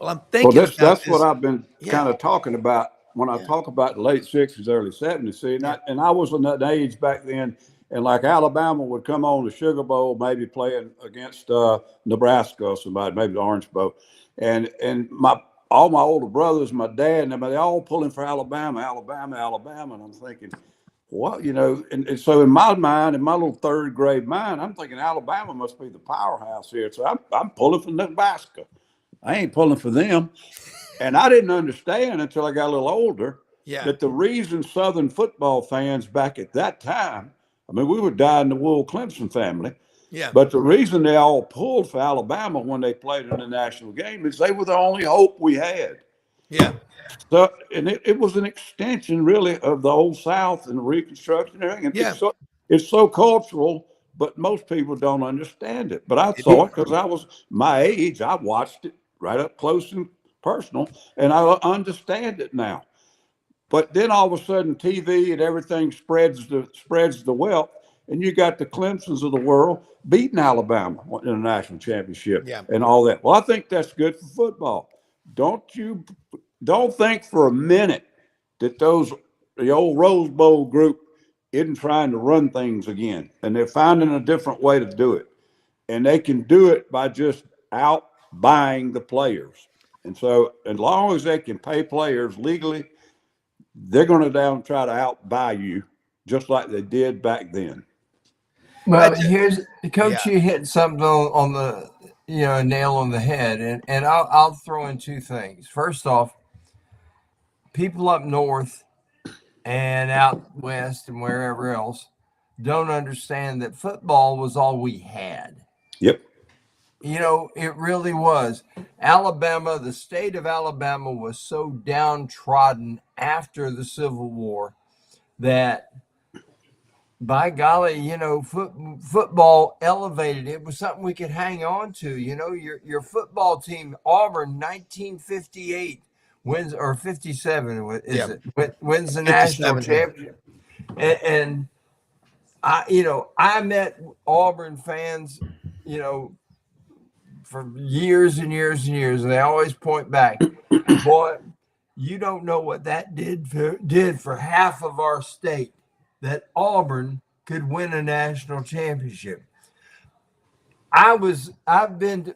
Well, I'm thinking that's what I've been kind of talking about when I talk about the late 60s, early 70s. See, and I was in that age back then. And like Alabama would come on the Sugar Bowl, maybe playing against Nebraska or somebody, maybe the Orange Bowl, and all my older brothers, my dad, and everybody, all pulling for Alabama, and I'm thinking, what, you know? And so in my mind, in my little 3rd grade mind, I'm thinking Alabama must be the powerhouse here. So I'm pulling for Nebraska. I ain't pulling for them, and I didn't understand until I got a little older that the reason Southern football fans back at that time. I mean, we were dyed-in-the-wool Clemson family. Yeah. But the reason they all pulled for Alabama when they played in the national game is they were the only hope we had. Yeah. So, and it was an extension, really, of the Old South and the Reconstruction and everything. And it's so cultural, but most people don't understand it. But I saw it because I was my age. I watched it right up close and personal, and I understand it now. But then all of a sudden, TV and everything spreads the wealth, and you got the Clemsons of the world beating Alabama in a national championship and all that. Well, I think that's good for football. Don't think for a minute that the old Rose Bowl group isn't trying to run things again, and they're finding a different way to do it, and they can do it by just out buying the players. And so, as long as they can pay players legally, they're going to down try to outbuy you just like they did back then. Well, here's Coach. You hit something on the nail on the head, and I'll throw in 2 things. First off, people up north and out west and wherever else don't understand that football was all we had. Yep. You know, it really was. Alabama, the state of Alabama was so downtrodden after the Civil War that, by golly, you know, football elevated. It was something we could hang on to. You know, your football team, Auburn, 1958 wins, or 57, is it? Wins the national championship. And I met Auburn fans, you know, for years and years and years, and they always point back, boy, you don't know what that did for half of our state, that Auburn could win a national championship. I've been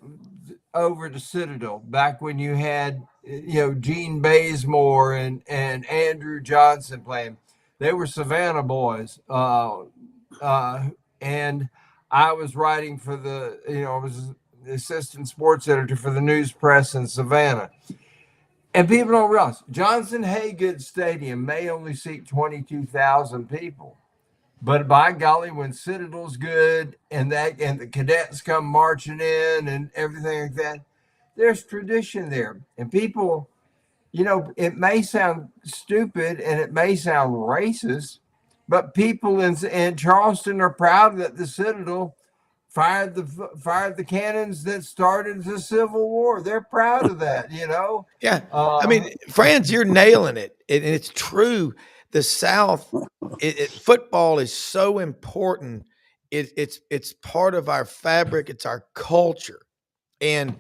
over to Citadel back when you had Gene Bazemore and Andrew Johnson playing. They were Savannah boys. And I was writing for I was the assistant sports editor for the News Press in Savannah. And people don't realize Johnson Haygood Stadium may only seat 22,000 people. But by golly, when Citadel's good and the cadets come marching in and everything like that, there's tradition there. And people, it may sound stupid and it may sound racist, but people in Charleston are proud that the Citadel fired the cannons that started the Civil War. They're proud of that, Yeah. I mean, Franz, you're nailing it. And it's true. The South, football is so important. It's part of our fabric. It's our culture. And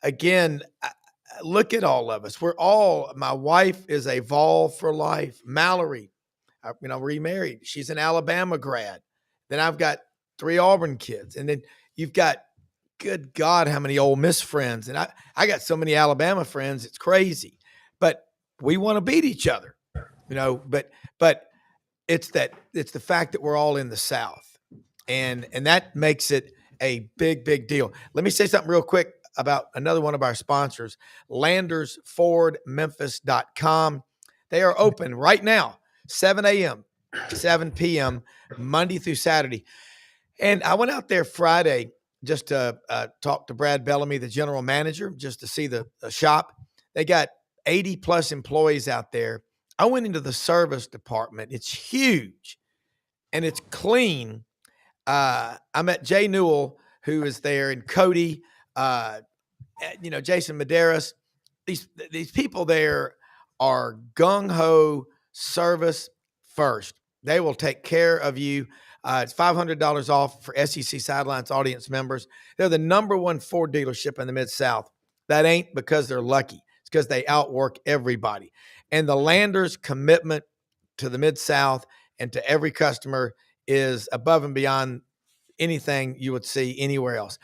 again, look at all of us. My wife is a Vol for life. Mallory, remarried. She's an Alabama grad. Then I've got 3 Auburn kids. And then you've got, good God, how many Ole Miss friends. And I got so many Alabama friends. It's crazy. But we want to beat each other, but it's the fact that we're all in the South. And that makes it a big, big deal. Let me say something real quick about another one of our sponsors, LandersFordMemphis.com. They are open right now, 7 a.m., 7 p.m., Monday through Saturday. And I went out there Friday just to talk to Brad Bellamy, the general manager, just to see the shop. They got 80 plus employees out there. I went into the service department. It's huge and it's clean. I met Jay Newell, who is there, and Cody, Jason Medeiros. These people there are gung-ho, service first. They will take care of you. It's $500 off for SEC Sidelines audience members. They're the #1 Ford dealership in the Mid-South. That ain't because they're lucky. It's because they outwork everybody. And the Landers' commitment to the Mid-South and to every customer is above and beyond anything you would see anywhere else.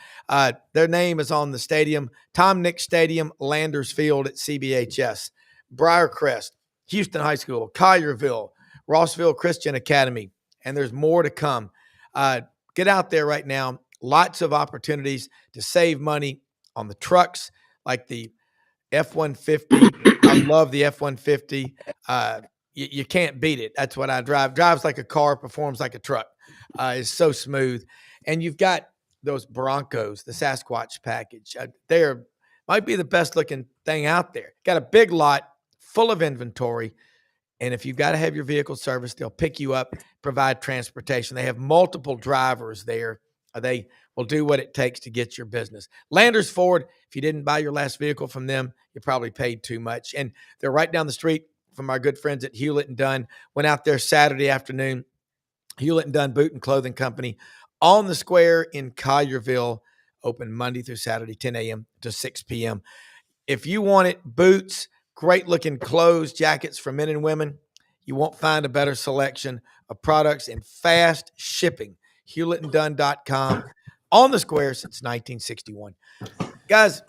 Their name is on the stadium, Tom Nick Stadium, Landers Field at CBHS, Briarcrest, Houston High School, Collierville, Rossville Christian Academy, and there's more to come. Get out there right now. Lots of opportunities to save money on the trucks, like the F-150. I love the F-150. You can't beat it. That's what I drive. Drives like a car, performs like a truck. It's so smooth. And you've got those Broncos, the Sasquatch package. Might be the best looking thing out there. Got a big lot full of inventory. And if you've got to have your vehicle serviced, they'll pick you up, provide transportation. They have multiple drivers there. They will do what it takes to get your business. Landers Ford, if you didn't buy your last vehicle from them, you probably paid too much. And they're right down the street from our good friends at Hewlett & Dunn. Went out there Saturday afternoon. Hewlett & Dunn Boot and Clothing Company on the square in Collierville, open Monday through Saturday, 10 a.m. to 6 p.m. If you wanted boots, great looking clothes, jackets for men and women, you won't find a better selection of products and fast shipping. HewlettandDunn.com, on the square since 1961. Guys,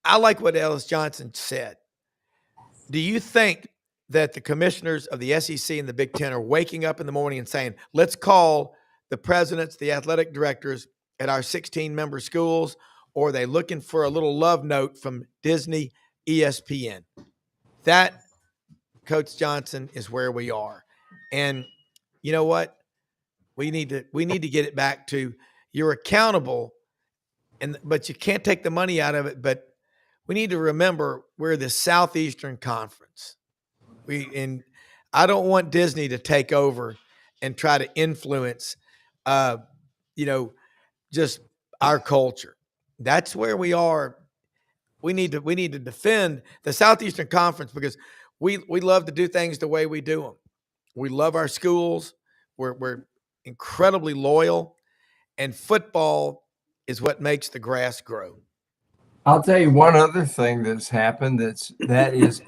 I like what Ellis Johnson said. Do you think that the commissioners of the SEC and the Big Ten are waking up in the morning and saying, let's call the presidents, the athletic directors at our 16-member schools, or are they looking for a little love note from Disney, ESPN? That, Coach Johnson, is where we are. And you know what? We need to get it back to, you're accountable, but you can't take the money out of it. But we need to remember we're the Southeastern Conference. I don't want Disney to take over and try to influence, just our culture. That's where we are. We need to defend the Southeastern Conference because we love to do things the way we do them. We love our schools. We're incredibly loyal, and football is what makes the grass grow. I'll tell you one other thing that's happened that is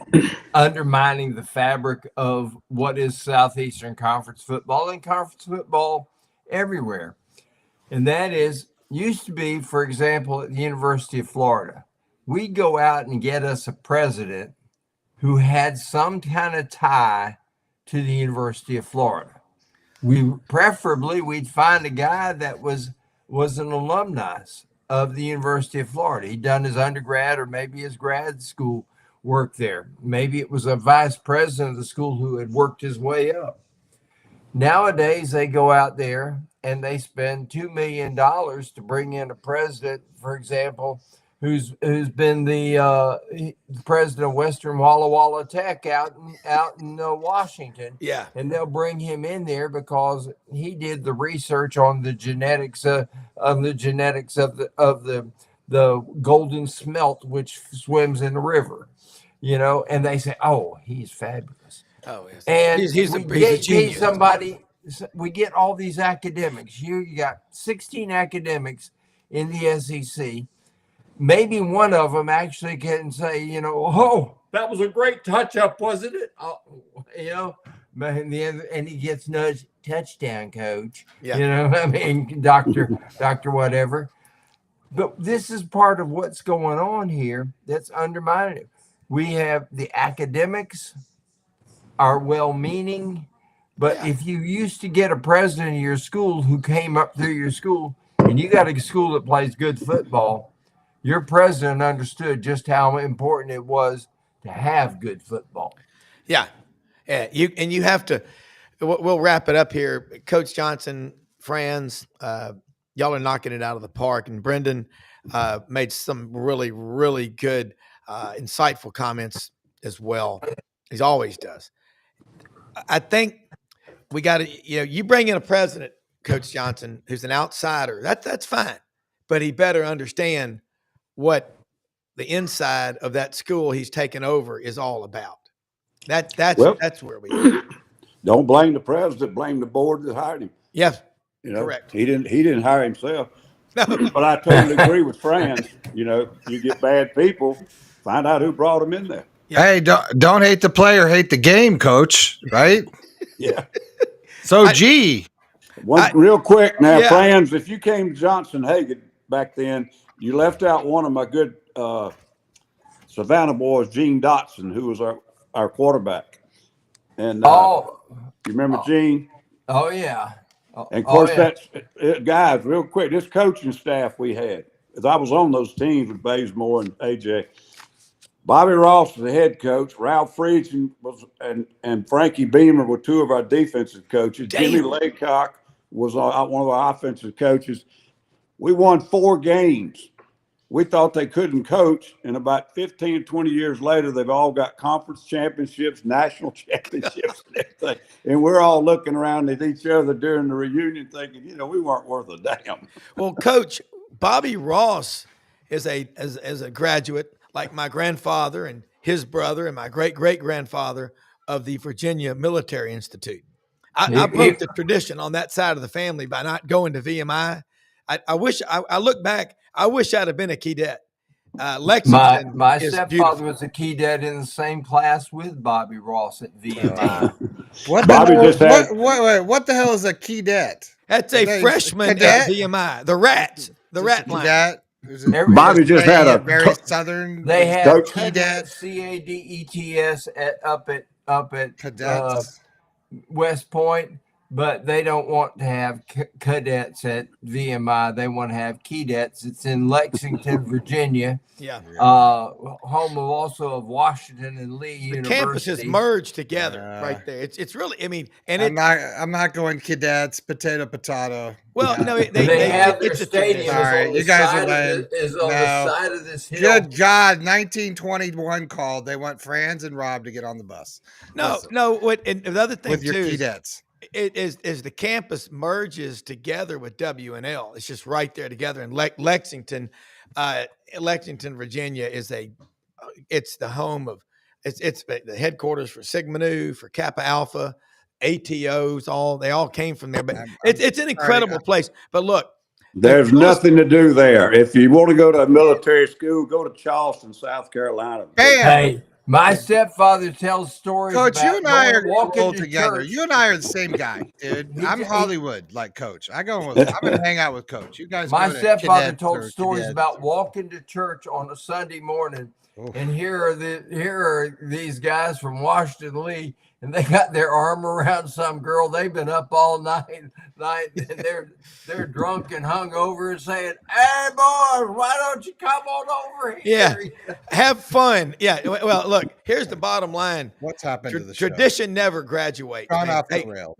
undermining the fabric of what is Southeastern Conference football and conference football everywhere. And that is, used to be, for example, at the University of Florida, we'd go out and get us a president who had some kind of tie to the University of Florida. We'd find a guy that was an alumnus of the University of Florida. He'd done his undergrad or maybe his grad school work there. Maybe it was a vice president of the school who had worked his way up. Nowadays, they go out there and they spend $2 million to bring in a president, for example, who's been the president of Western Walla Walla Tech out in Washington. Yeah. And they'll bring him in there because he did the research on the genetics of the golden smelt which swims in the river, and they say, oh, he's fabulous. Oh, yes. And he's a genius. We get all these academics. You got 16 academics in the SEC. Maybe one of them actually can say, oh, that was a great touch-up, wasn't it? Oh, and he gets nudged, touchdown, coach. Yeah. Doctor whatever. But this is part of what's going on here that's undermining it. We have the academics are well-meaning, but if you used to get a president of your school who came up through your school and you got a school that plays good football, your president understood just how important it was to have good football. Yeah. You have to, we'll wrap it up here. Coach Johnson, Franz, y'all are knocking it out of the park. And Brendan made some really, really good, insightful comments as well. He always does. I think we got to, you bring in a president, Coach Johnson, who's an outsider. That's fine, but he better understand what the inside of that school he's taken over is all about. That's where we are. Don't blame the president, blame the board that hired him. Yes, correct. He didn't hire himself. But I totally agree with Franz. You get bad people, find out who brought them in there. Yeah. Hey, don't hate the player, hate the game, coach, right? Yeah. So, real quick now, Franz, if you came to Johnson Hagan back then, you left out one of my good Savannah boys, Gene Dotson, who was our quarterback. And you remember Gene? Oh, yeah. And of course, guys, real quick, this coaching staff we had, as I was on those teams with Bazemore and AJ, Bobby Ross was the head coach. Ralph Friedgen and Frankie Beamer were two of our defensive coaches. Damn. Jimmy Laycock was one of our offensive coaches. We won 4 games. We thought they couldn't coach, and about 15, 20 years later, they've all got conference championships, national championships, and everything. And we're all looking around at each other during the reunion thinking, we weren't worth a damn. Well, Coach, Bobby Ross is a graduate like my grandfather and his brother and my great-great-grandfather of the Virginia Military Institute. I broke the tradition on that side of the family by not going to VMI. I look back, I wish I'd have been a cadet. Lexington. My stepfather was a cadet in the same class with Bobby Ross at VMI. What the hell is a cadet? That's a freshman at VMI. The rat line. Bobby just had a very southern. They had cadet CADETS up at cadets. West Point, but they don't want to have cadets at VMI. They want to have cadets. It's in Lexington, Virginia. Yeah. Home of Washington and Lee University. Campuses merged together right there. It's really, I'm not going cadets, potato. Well, no, they have their it's a stadium. tradition. You guys are lame. Is on the side of this hill. Good God, 1921 called. They want Franz and Rob to get on the bus. No. And the other thing with your too cadets. Is the campus merges together with W&L. It's just right there together. And Lexington, Virginia it's the home of, it's the headquarters for Sigma Nu, for Kappa Alpha, ATOs, they all came from there. But it's an incredible place. But look, there's nothing to do there. If you want to go to a military school, go to Charleston, South Carolina. Bam! My stepfather tells stories Coach, you about and I are walking old to together. church. You and I are the same guy, dude. I'm He- Hollywood, like Coach. I'm gonna hang out with Coach. You guys My go to stepfather cadets told or stories cadets. about walking to church on a Sunday morning, Oof. and here are these guys from Washington Lee, and they got their arm around some girl. They've been up all night, and they're drunk and hungover, and saying, "Hey boys, why don't you come on over here?" Yeah. Have fun. Yeah. Well, look, here's the bottom line. What's happened to the show? Tradition never graduates. Gone man. off the Hey, rail.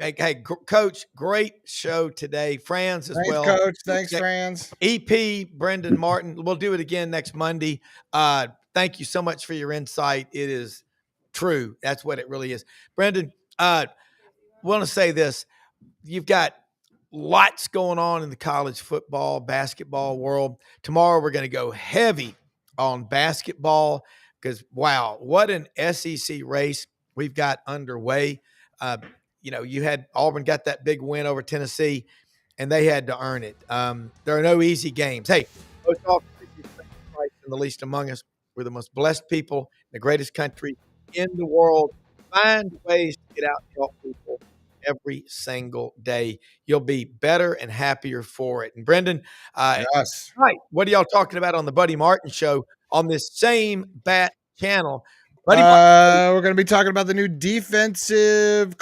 Coach, great show today. Franz as Thanks, well. Coach. Thanks, Yeah. Franz. EP, Brendan Martin. We'll do it again next Monday. Thank you so much for your insight. It is true. That's what it really is. Brendan, want to say this. You've got lots going on in the college football, basketball world. Tomorrow we're going to go heavy on basketball because, wow, what an SEC race we've got underway. You had Auburn got that big win over Tennessee, and they had to earn it. There are no easy games. Hey, most often Christ and the least among us. We're the most blessed people in the greatest country in the world. Find ways to get out and help people every single day. You'll be better and happier for it. And Brendan, Yes. right, what are y'all talking about on the Buddy Martin show on this same Bat channel? Buddy We're going to be talking about the new co-defensive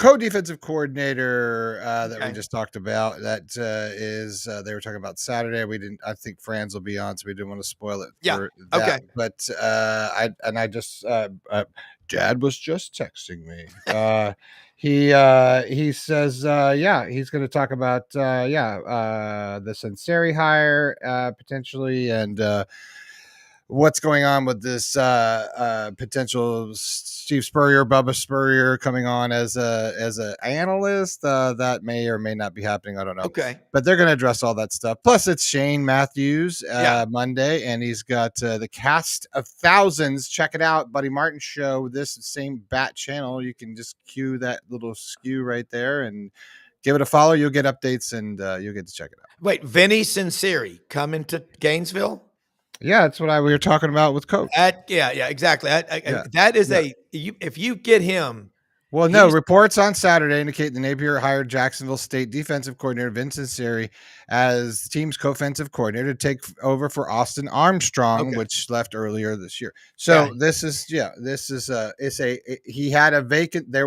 coordinator that we Okay. just talked about. That is they were talking about Saturday. We didn't. I think Franz will be on, so we didn't want to spoil it. Yeah, For that. okay. But Dad was just texting me. He says he's going to talk about the Sinceri hire potentially and what's going on with this potential Steve Spurrier, Bubba Spurrier coming on as a analyst that may or may not be happening. I don't know. Okay. But they're going to address all that stuff. Plus, it's Shane Matthews Yeah. Monday, and he's got the cast of thousands. Check it out, Buddy Martin show. This same Bat channel. You can just cue that little skew right there and give it a follow. You'll get updates, and you'll get to check it out. Wait, Vinny Sinceri coming to Gainesville? Yeah, that's what we were talking about with Coach. Yeah, exactly. That is if you get him. Well, no, reports on Saturday indicate the Napier hired Jacksonville State defensive coordinator Vincent Sinceri as the team's co-offensive coordinator to take over for Austin Armstrong, which left earlier this year. So there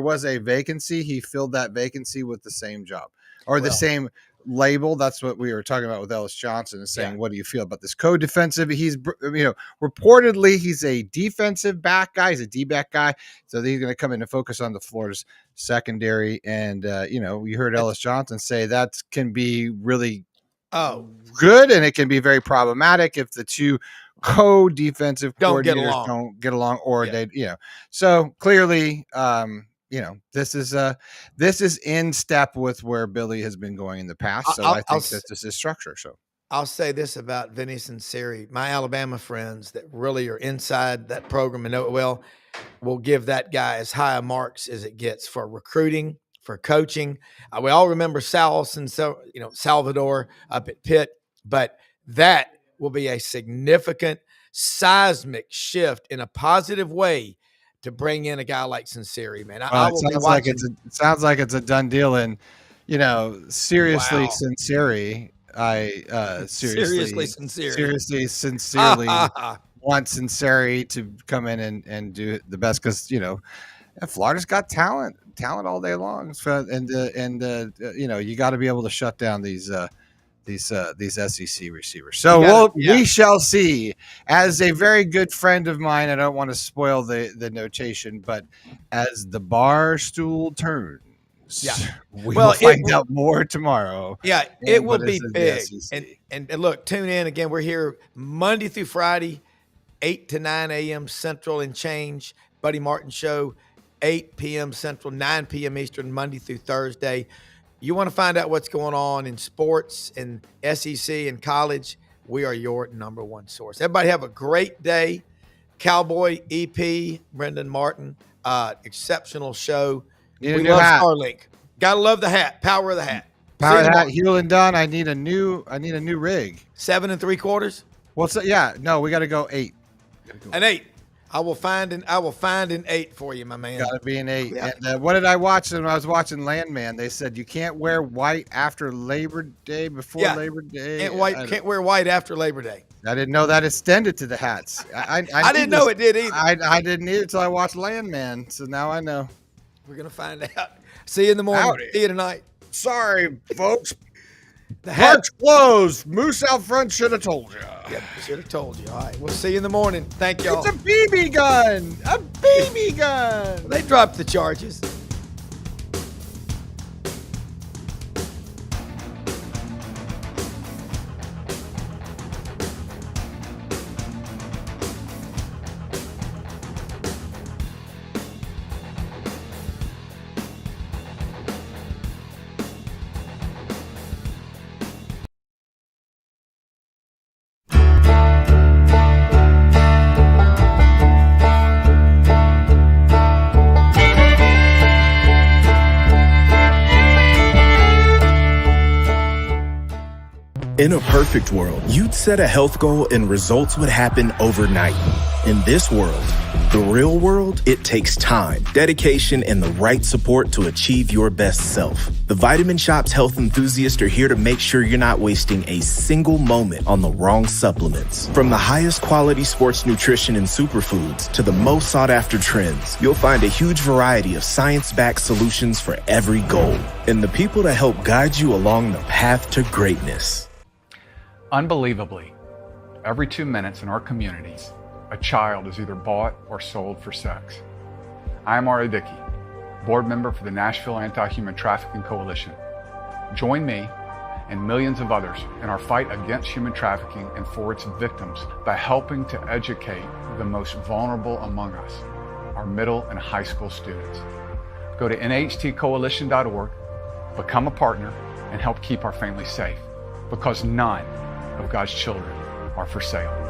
was a vacancy. He filled that vacancy with the same job or the same label. That's what we were talking about with Ellis Johnson and saying, what do you feel about this co-defensive? He's, reportedly he's a defensive back guy. He's a D-back guy. So he's going to come in and focus on the Florida's secondary. And, you heard Ellis Johnson say that can be really good. And it can be very problematic if the two co-defensive coordinators don't get along or so clearly, this is in step with where Billy has been going in the past. So I think this is his structure. So I'll say this about Vinny Sinceri. My Alabama friends that really are inside that program and know it well will give that guy as high a marks as it gets for recruiting, for coaching. We all remember Salvador up at Pitt, but that will be a significant seismic shift in a positive way to bring in a guy like Sinceri, man. It sounds like it's a done deal. And, seriously, Sinceri, sincerely want Sinceri to come in and do the best because, Florida's got talent all day long. So, you got to be able to shut down these SEC receivers. So we shall see. As a very good friend of mine, I don't want to spoil the notation, but as the bar stool turns, we will find out more tomorrow. Yeah, it will be big. And look, tune in again. We're here Monday through Friday, 8 to 9 a.m. Central and change. Buddy Martin Show, 8 p.m. Central, 9 p.m. Eastern, Monday through Thursday. You want to find out what's going on in sports and SEC and college, we are your number one source. Everybody have a great day. Cowboy, EP, Brendan Martin, exceptional show. We love Starlink. Gotta love the hat. Power of the hat. Power of the hat. Hewlin done. I need a new rig. 7 3/4. What's that? Yeah. No, we got to go 8. An 8. I will find an 8 for you, my man. Got to be an 8. Yeah. And what did I watch when I was watching Landman? They said you can't wear white after Labor Day, before Yeah. Labor Day. Can't wear white after Labor Day. I didn't know that extended to the hats. I didn't know it did either. I didn't either until I watched Landman. So now I know. We're gonna find out. See you in the morning. Howdy. See you tonight. Sorry, folks. The hat. Park's closed. Moose out front should have told you. Yep, should have told you. All right, we'll see you in the morning. Thank y'all. It's a BB gun. A BB gun. They dropped the charges. In a perfect world, you'd set a health goal and results would happen overnight. In this world, the real world, it takes time, dedication, and the right support to achieve your best self. The Vitamin Shopp's health enthusiasts are here to make sure you're not wasting a single moment on the wrong supplements. From the highest quality sports nutrition and superfoods to the most sought after trends, you'll find a huge variety of science-backed solutions for every goal. And the people to help guide you along the path to greatness. Unbelievably, every 2 minutes in our communities, a child is either bought or sold for sex. I am Ari Dickey, board member for the Nashville Anti-Human Trafficking Coalition. Join me and millions of others in our fight against human trafficking and for its victims by helping to educate the most vulnerable among us, our middle and high school students. Go to nhtcoalition.org, become a partner, and help keep our families safe, because none of God's children are for sale.